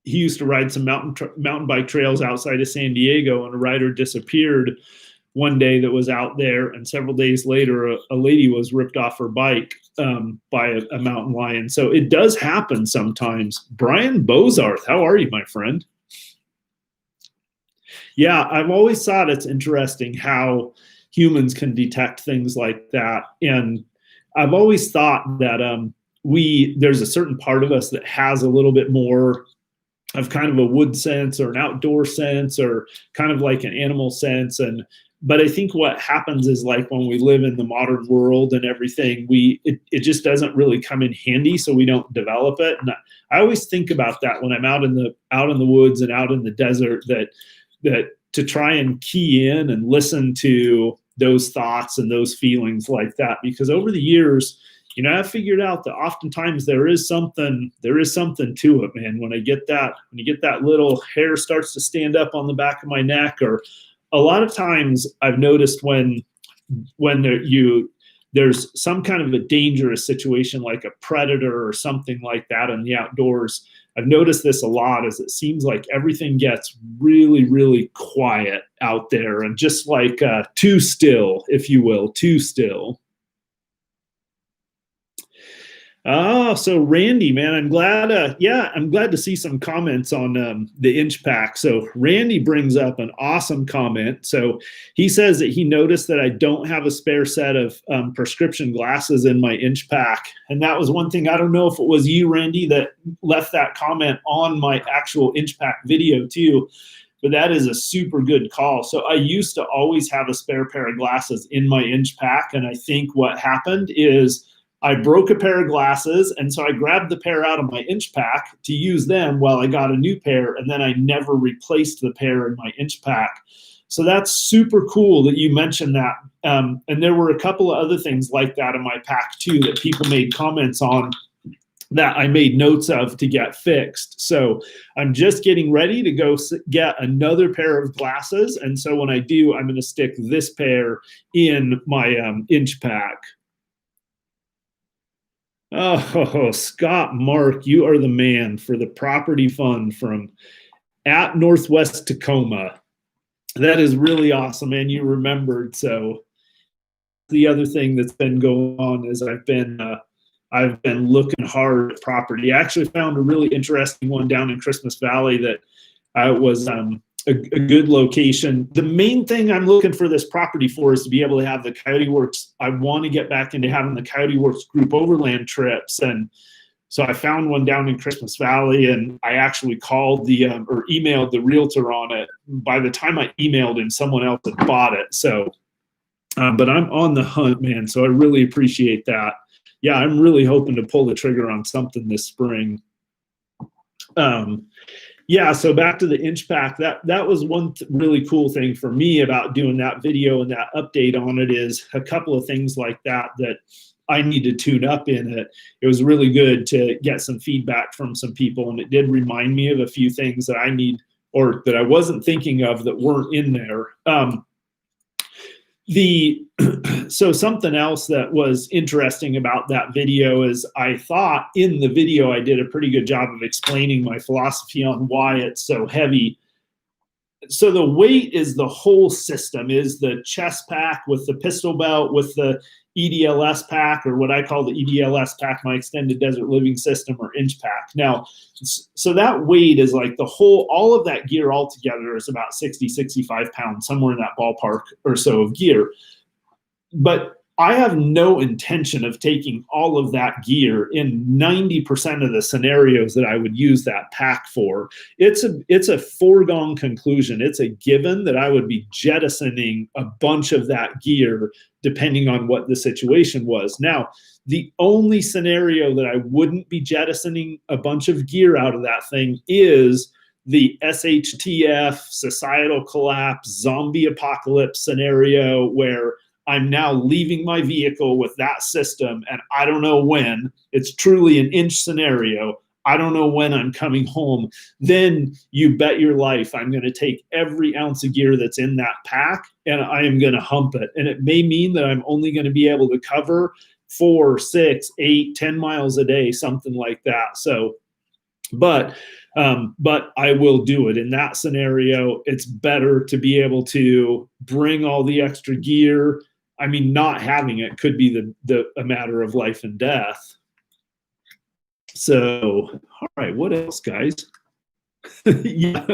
he used to ride some mountain bike trails outside of San Diego, and a rider disappeared one day that was out there, and several days later a lady was ripped off her bike by a mountain lion. So it does happen sometimes. Brian Bozarth, how are you, my friend? Yeah, I've always thought it's interesting how humans can detect things like that, and I've always thought that there's a certain part of us that has a little bit more of kind of a wood sense or an outdoor sense or kind of like an animal sense. But I think what happens is, like, when we live in the modern world and everything, it just doesn't really come in handy, so we don't develop it. And I always think about that when I'm out in the woods and out in the desert, that to try and key in and listen to those thoughts and those feelings like that, because over the years, I've figured out that oftentimes there is something to it, man. When you get that little hair starts to stand up on the back of my neck, or a lot of times I've noticed when there's some kind of a dangerous situation, like a predator or something like that in the outdoors. I've noticed this a lot, as it seems like everything gets really, really quiet out there, and just like too still, if you will, too still. Oh, so Randy, man, I'm glad to see some comments on the inch pack. So Randy brings up an awesome comment. So he says that he noticed that I don't have a spare set of prescription glasses in my inch pack. And that was one thing. I don't know if it was you, Randy, that left that comment on my actual inch pack video too. but that is a super good call. So I used to always have a spare pair of glasses in my inch pack. And I think what happened is I broke a pair of glasses. And so I grabbed the pair out of my inch pack to use them while I got a new pair. And then I never replaced the pair in my inch pack. So that's super cool that you mentioned that. And there were a couple of other things like that in my pack too that people made comments on that I made notes of to get fixed. So I'm just getting ready to go get another pair of glasses. And so when I do, I'm going to stick this pair in my inch pack. Oh, Scott Mark, you are the man for the property fund from at Northwest Tacoma. That is really awesome, and you remembered. So the other thing that's been going on is I've been looking hard at property. I actually found a really interesting one down in Christmas Valley that was a good location. The main thing I'm looking for this property for is to be able to have the Coyote Works. I want to get back into having the Coyote Works group overland trips. And so I found one down in Christmas Valley, and I actually called or emailed the realtor on it. By the time I emailed him, someone else had bought it. So, but I'm on the hunt, man. So I really appreciate that. Yeah, I'm really hoping to pull the trigger on something this spring. Yeah, so back to the inch pack. That was one really cool thing for me about doing that video and that update on it is a couple of things like that I need to tune up in it. It was really good to get some feedback from some people, and it did remind me of a few things that I need or that I wasn't thinking of that weren't in there. So something else that was interesting about that video is I thought in the video I did a pretty good job of explaining my philosophy on why it's so heavy. So the weight is the whole system, is the chest pack with the pistol belt, with the EDLS pack, or what I call the EDLS pack, my extended desert living system, or inch pack. Now, so that weight is like all of that gear all together is about 60, 65 pounds, somewhere in that ballpark or so of gear. But I have no intention of taking all of that gear in 90% of the scenarios that I would use that pack for. It's a foregone conclusion. It's a given that I would be jettisoning a bunch of that gear depending on what the situation was. Now, the only scenario that I wouldn't be jettisoning a bunch of gear out of that thing is the SHTF, societal collapse, zombie apocalypse scenario where I'm now leaving my vehicle with that system, and I don't know when. It's truly an inch scenario. I don't know when I'm coming home. Then you bet your life I'm going to take every ounce of gear that's in that pack, and I am going to hump it. And it may mean that I'm only going to be able to cover 4, 6, 8, 10 miles a day, something like that. So, but I will do it. In that scenario, it's better to be able to bring all the extra gear. I mean, not having it could be a matter of life and death. So, all right, what else, guys? Yeah,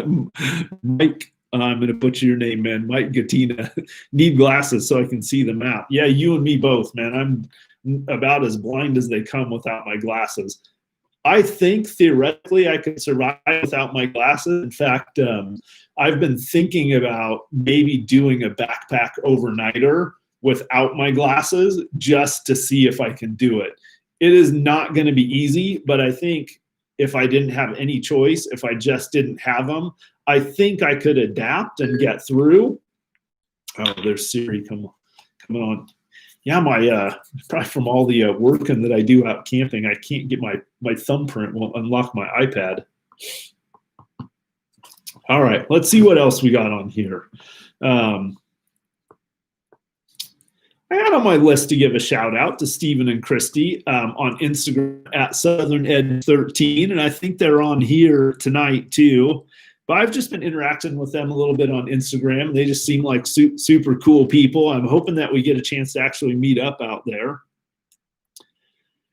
Mike, I'm going to butcher your name, man. Mike Gattina. Need glasses so I can see the map. Yeah, you and me both, man. I'm about as blind as they come without my glasses. I think theoretically I could survive without my glasses. In fact, I've been thinking about maybe doing a backpack overnighter without my glasses just to see if I can do it. It is not going to be easy, but I think if I didn't have any choice, if I just didn't have them, I think I could adapt and get through. Oh, there's Siri coming on. Yeah, my probably from all the working that I do out camping, I can't get my thumbprint won't unlock my iPad. All right, let's see what else we got on here. I had on my list to give a shout out to Stephen and Christy on Instagram at Southern Ed 13, and I think they're on here tonight too. But I've just been interacting with them a little bit on Instagram. They just seem like super cool people. I'm hoping that we get a chance to actually meet up out there.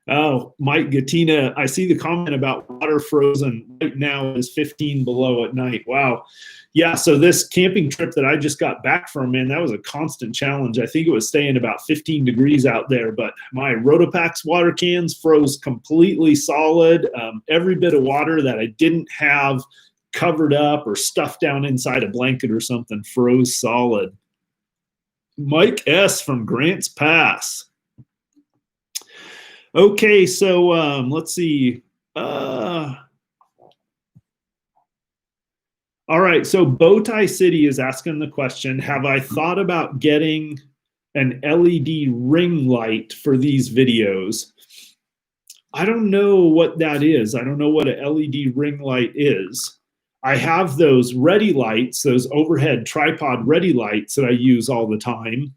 Oh, Mike Gattina, I see the comment about water frozen right now is 15 below at night. Wow. Yeah, so this camping trip that I just got back from, man, that was a constant challenge. I think it was staying about 15 degrees out there, but my Rotopax water cans froze completely solid. Every bit of water that I didn't have covered up or stuffed down inside a blanket or something, froze solid. Mike S. from Grants Pass. Okay, so let's see. All right, so Bowtie City is asking the question, have I thought about getting an LED ring light for these videos? I don't know what that is. I don't know what an LED ring light is. I have those ready lights, those overhead tripod ready lights that I use all the time.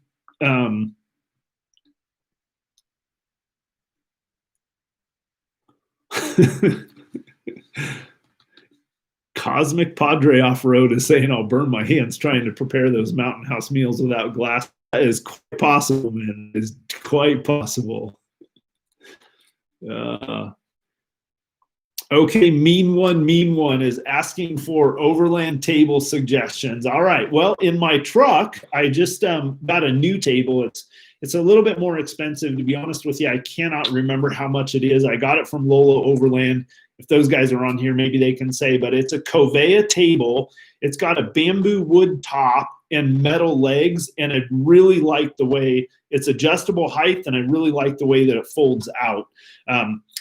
Cosmic Padre Off-Road is saying I'll burn my hands trying to prepare those Mountain House meals without glass. That is quite possible, man. It is quite possible. Okay, Mean One is asking for overland table suggestions. All right, well, in my truck, I just got a new table. It's a little bit more expensive, to be honest with you. I cannot remember how much it is. I got it from Lolo Overland. If those guys are on here, maybe they can say, but it's a Covea table. It's got a bamboo wood top and metal legs, and I really like the way it's adjustable height, and I really like the way that it folds out.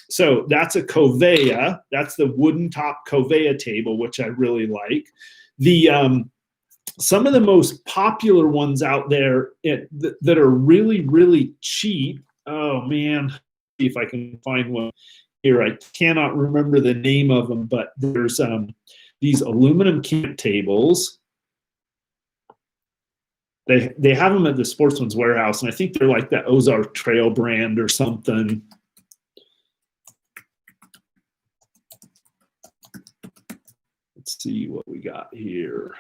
So that's a Covea. That's the wooden top Covea table, which I really like. Some of the most popular ones out there that are really, really cheap. Oh man, see if I can find one here. I cannot remember the name of them, but there's these aluminum camp tables. They have them at the Sportsman's Warehouse, and I think they're like the Ozark Trail brand or something. Let's see what we got here.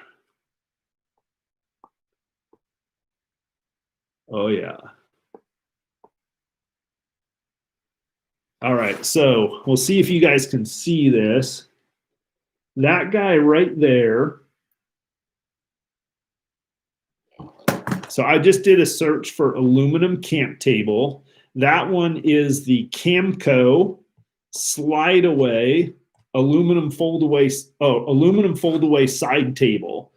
Oh, yeah. All right, so we'll see if you guys can see this. That guy right there. So I just did a search for aluminum camp table. That one is the Camco slide away aluminum fold away side table.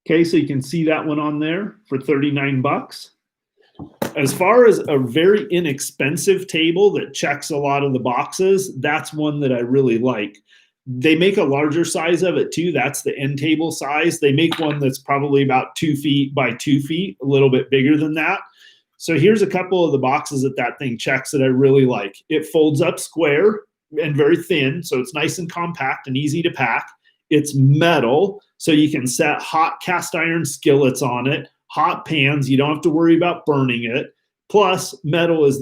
Okay, so you can see that one on there for 39 bucks. As far as a very inexpensive table that checks a lot of the boxes, that's one that I really like. They make a larger size of it too. That's the end table size. They make one that's probably about 2 feet by 2 feet, a little bit bigger than that. So here's a couple of the boxes that thing checks that I really like. It folds up square and very thin, so it's nice and compact and easy to pack. It's metal, so you can set hot cast iron skillets on it, hot pans. You don't have to worry about burning it. Plus, metal is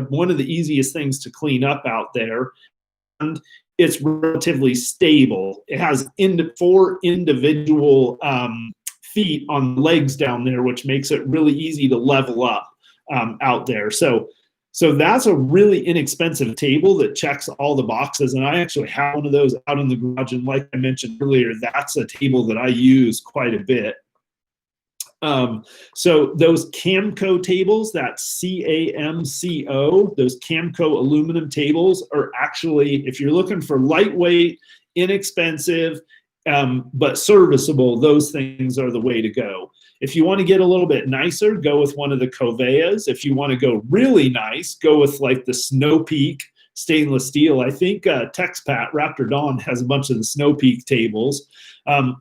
one of the easiest things to clean up out there. And it's relatively stable. It has 4 individual feet on legs down there, which makes it really easy to level up out there. So that's a really inexpensive table that checks all the boxes. And I actually have one of those out in the garage. And like I mentioned earlier, that's a table that I use quite a bit. So those Camco tables, that's CAMCO, those Camco aluminum tables are actually, if you're looking for lightweight, inexpensive, but serviceable, those things are the way to go. If you want to get a little bit nicer, go with one of the Coveas. If you want to go really nice, go with like the Snow Peak stainless steel. I think TexPat, Raptor Dawn, has a bunch of the Snow Peak tables.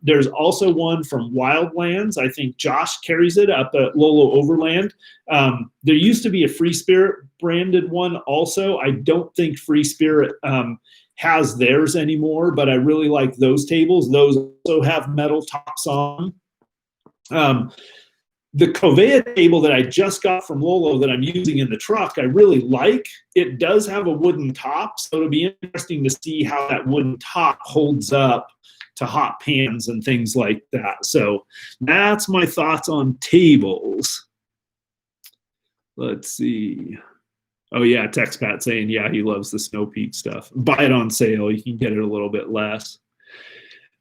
There's also one from Wildlands. I think Josh carries it up at Lolo Overland. There used to be a Free Spirit branded one also. I don't think Free Spirit has theirs anymore, but I really like those tables. Those also have metal tops on. The Covea table that I just got from Lolo that I'm using in the truck, I really like. It does have a wooden top, so it'll be interesting to see how that wooden top holds up to hot pans and things like that. So that's my thoughts on tables. Let's see. Oh yeah, TexPat saying, yeah, he loves the Snow Peak stuff. Buy it on sale. You can get it a little bit less.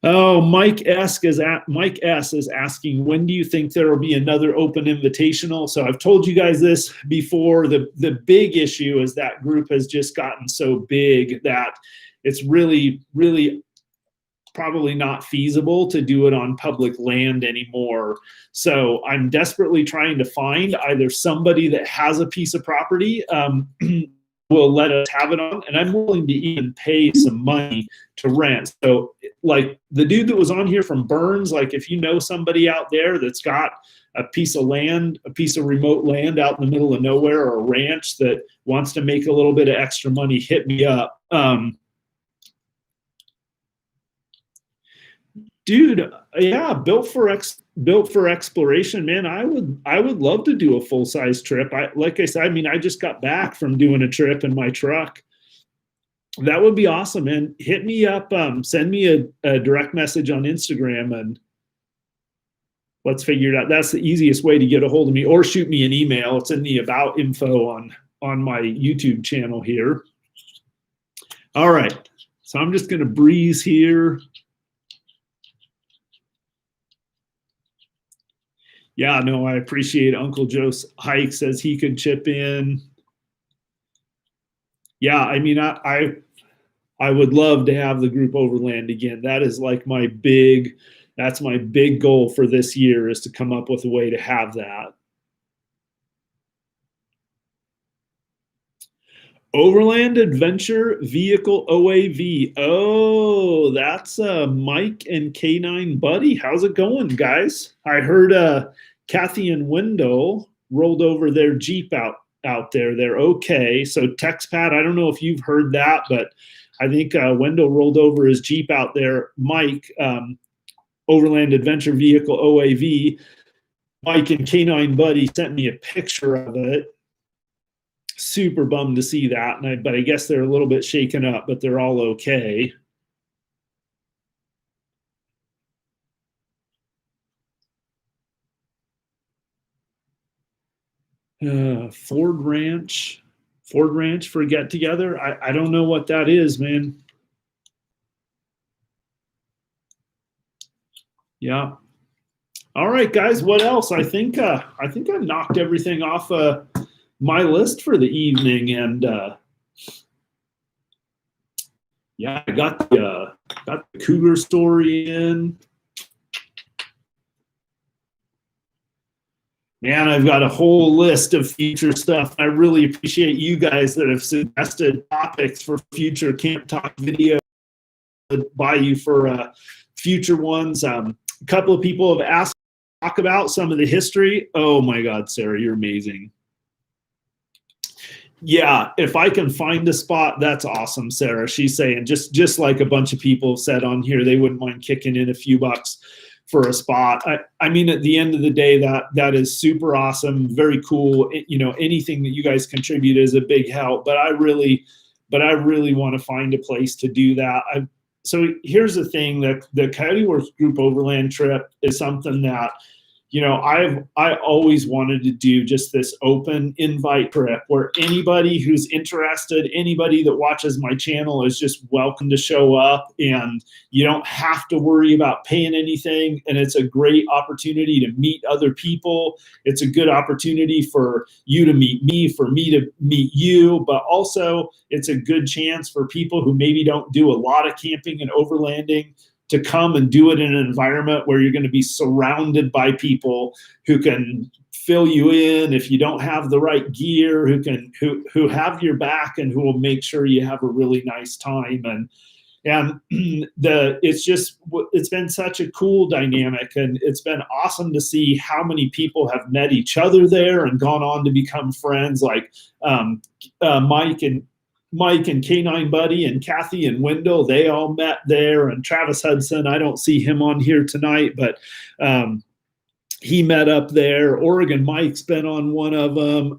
Oh, Mike S is asking, when do you think there will be another open invitational? So I've told you guys this before. The big issue is that group has just gotten so big that it's really, really probably not feasible to do it on public land anymore. So I'm desperately trying to find either somebody that has a piece of property, will let us have it on, and I'm willing to even pay some money to rent. So like the dude that was on here from Burns, like if you know somebody out there that's got a piece of land, a piece of remote land out in the middle of nowhere, or a ranch that wants to make a little bit of extra money, hit me up. Dude, yeah, built for exploration, man. I would love to do a full size trip. Like I said, I mean, I just got back from doing a trip in my truck. That would be awesome, man. Hit me up, send me a direct message on Instagram, and let's figure it out. That's the easiest way to get a hold of me, or shoot me an email. It's in the about info on my YouTube channel here. All right, so I'm just gonna breeze here. Yeah, no, I appreciate Uncle Joe's hike, says he could chip in. Yeah, I mean, I would love to have the group overland again. That is like that's my big goal for this year, is to come up with a way to have that. Overland Adventure Vehicle OAV. Oh, that's Mike and K9 Buddy. How's it going, guys? I heard Kathy and Wendell rolled over their Jeep out there. They're okay. So TextPad, I don't know if you've heard that, but I think Wendell rolled over his Jeep out there. Mike, Overland Adventure Vehicle OAV. Mike and K9 Buddy sent me a picture of it. Super bummed to see that, but I guess they're a little bit shaken up, but they're all okay. Ford Ranch for get together. I don't know what that is, man. Yeah. All right, guys. What else? I think I knocked everything off my list for the evening, and yeah, I got the cougar story in. Man, I've got a whole list of future stuff. I really appreciate you guys that have suggested topics for future Camp Talk videos by you for future ones. A couple of people have asked to talk about some of the history. Oh my God, Sarah, you're amazing. Yeah, if I can find a spot, that's awesome, Sarah. She's saying just like a bunch of people said on here, they wouldn't mind kicking in a few bucks for a spot. I mean, at the end of the day, that is super awesome, very cool. You know, anything that you guys contribute is a big help. But I really want to find a place to do that. So here's the thing: that the Coyote Works Group Overland trip is something that, you know, I always wanted to do, just this open invite trip where anybody who's interested, anybody that watches my channel is just welcome to show up, and you don't have to worry about paying anything. And it's a great opportunity to meet other people. It's a good opportunity for you to meet me, for me to meet you, but also it's a good chance for people who maybe don't do a lot of camping and overlanding to come and do it in an environment where you're going to be surrounded by people who can fill you in if you don't have the right gear, who have your back, and who will make sure you have a really nice time. And it's been such a cool dynamic, and it's been awesome to see how many people have met each other there and gone on to become friends, like Mike and K9 Buddy and Kathy and Wendell. They all met there, and Travis Hudson, I don't see him on here tonight, but he met up there. Oregon Mike's been on one of them.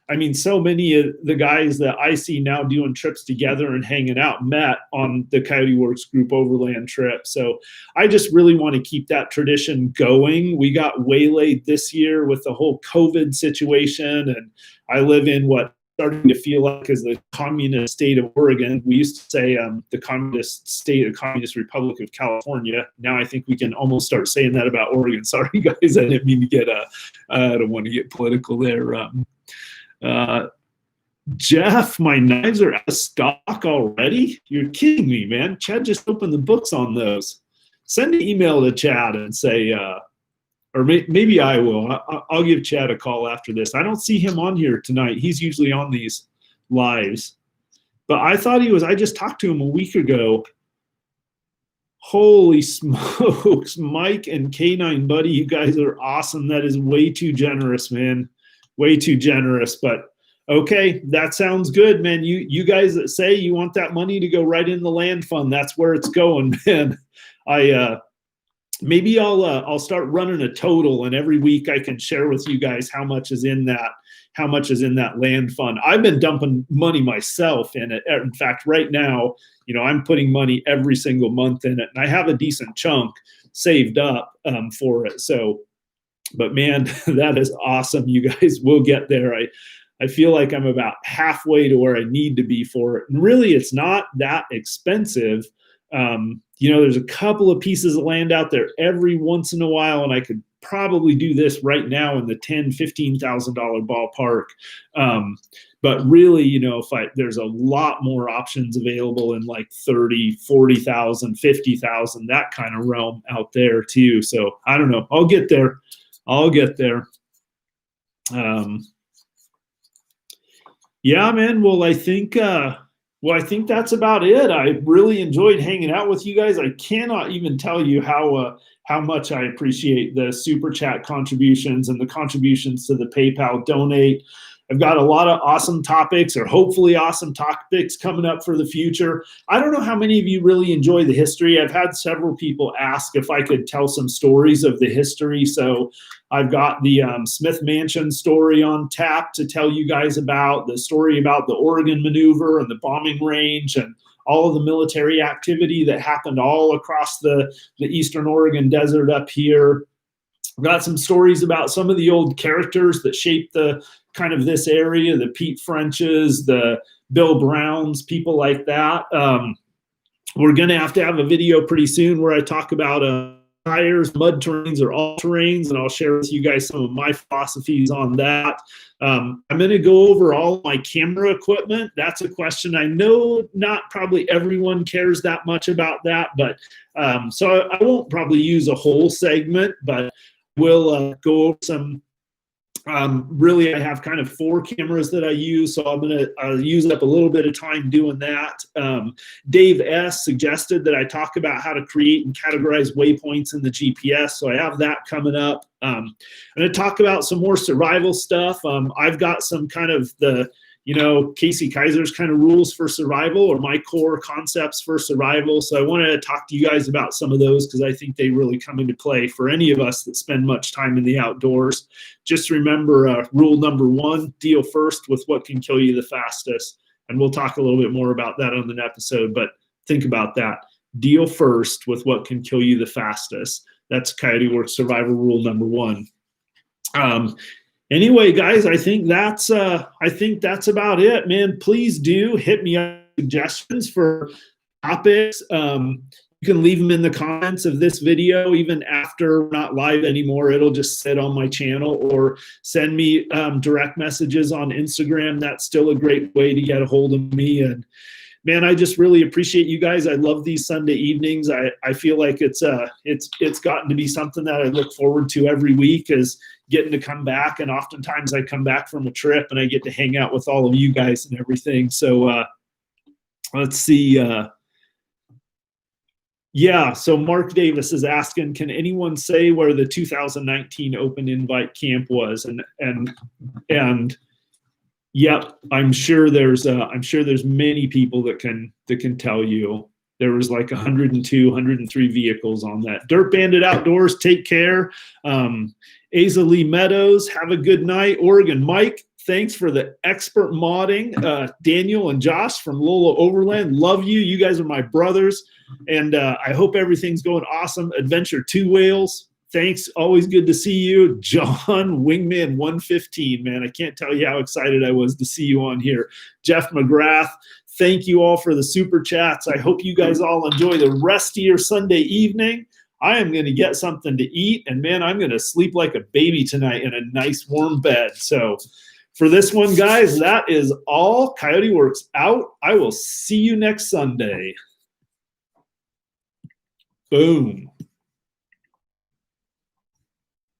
I mean, so many of the guys that I see now doing trips together and hanging out met on the Coyote Works Group Overland trip. So I just really want to keep that tradition going. We got waylaid this year with the whole COVID situation, and I live in what starting to feel like is the communist state of Oregon. We used to say the communist state, the communist republic of California. Now I think we can almost start saying that about Oregon. Sorry, guys, I didn't mean to get I don't want to get political there. Jeff, my knives are out of stock already? You're kidding me, man. Chad just opened the books on those. Send an email to Chad and say, or maybe I will. I'll give Chad a call after this. I don't see him on here tonight. He's usually on these lives. But I thought he was. I just talked to him a week ago. Holy smokes, Mike and K9 Buddy, you guys are awesome. That is way too generous, man. Way too generous. But okay, that sounds good, man. You guys that say you want that money to go right in the land fund, that's where it's going, man. Maybe I'll start running a total, and every week I can share with you guys how much is in that land fund. I've been dumping money myself in it. In fact, right now, I'm putting money every single month in it, and I have a decent chunk saved up for it. So, but man, that is awesome. You guys will get there. I feel like I'm about halfway to where I need to be for it. And really, it's not that expensive. There's a couple of pieces of land out there every once in a while, and I could probably do this right now in the $10,000, $15,000 ballpark. But really, there's a lot more options available in like 30, 40,000, 50,000, that kind of realm out there too. So I don't know. I'll get there. Yeah, man. Well, I think that's about it. I really enjoyed hanging out with you guys. I cannot even tell you how much I appreciate the super chat contributions and the contributions to the PayPal donate. I've got a lot of awesome topics, or hopefully awesome topics, coming up for the future. I don't know how many of you really enjoy the history. I've had several people ask if I could tell some stories of the history. So I've got the Smith Mansion story on tap to tell you guys about, the story about the Oregon maneuver and the bombing range and all of the military activity that happened all across the Eastern Oregon desert up here. I've got some stories about some of the old characters that shaped the kind of this area, the Pete Frenches, the Bill Browns, people like that. We're going to have a video pretty soon where I talk about tires, mud terrains, or all terrains, and I'll share with you guys some of my philosophies on that. I'm going to go over all my camera equipment. That's a question I know not probably everyone cares that much about that, but so I won't probably use a whole segment, but we'll go over some. Really, I have kind of 4 cameras that I use, so I'm going to use up a little bit of time doing that. Dave S. suggested that I talk about how to create and categorize waypoints in the GPS, so I have that coming up. I'm going to talk about some more survival stuff. I've got some kind of the Casey Kaiser's kind of rules for survival, or my core concepts for survival. So I wanted to talk to you guys about some of those because I think they really come into play for any of us that spend much time in the outdoors. Just remember rule number 1, deal first with what can kill you the fastest. And we'll talk a little bit more about that on an episode, but think about that. Deal first with what can kill you the fastest. That's Coyote Works survival rule number 1. Anyway, guys, I think that's about it, man. Please do hit me up with suggestions for topics. You can leave them in the comments of this video, even after we're not live anymore. It'll just sit on my channel, or send me direct messages on Instagram. That's still a great way to get a hold of me. And man, I just really appreciate you guys. I love these Sunday evenings. I feel like it's gotten to be something that I look forward to every week, is getting to come back. And oftentimes I come back from a trip and I get to hang out with all of you guys and everything. So let's see. Yeah, so Mark Davis is asking, can anyone say where the 2019 Open Invite Camp was? And yep, I'm sure there's many people that can tell you. There was like 102, 103 vehicles on that. Dirt Bandit Outdoors, take care. Azalee Meadows, have a good night. Oregon Mike, thanks for the expert modding. Daniel and Josh from Lola Overland, love you. You guys are my brothers. And I hope everything's going awesome. Adventure 2 Whales, thanks. Always good to see you. John, Wingman 115, man. I can't tell you how excited I was to see you on here. Jeff McGrath, thank you all for the super chats. I hope you guys all enjoy the rest of your Sunday evening. I am going to get something to eat, and man, I'm going to sleep like a baby tonight in a nice warm bed. So for this one, guys, that is all. Coyote Works out. I will see you next Sunday. Boom.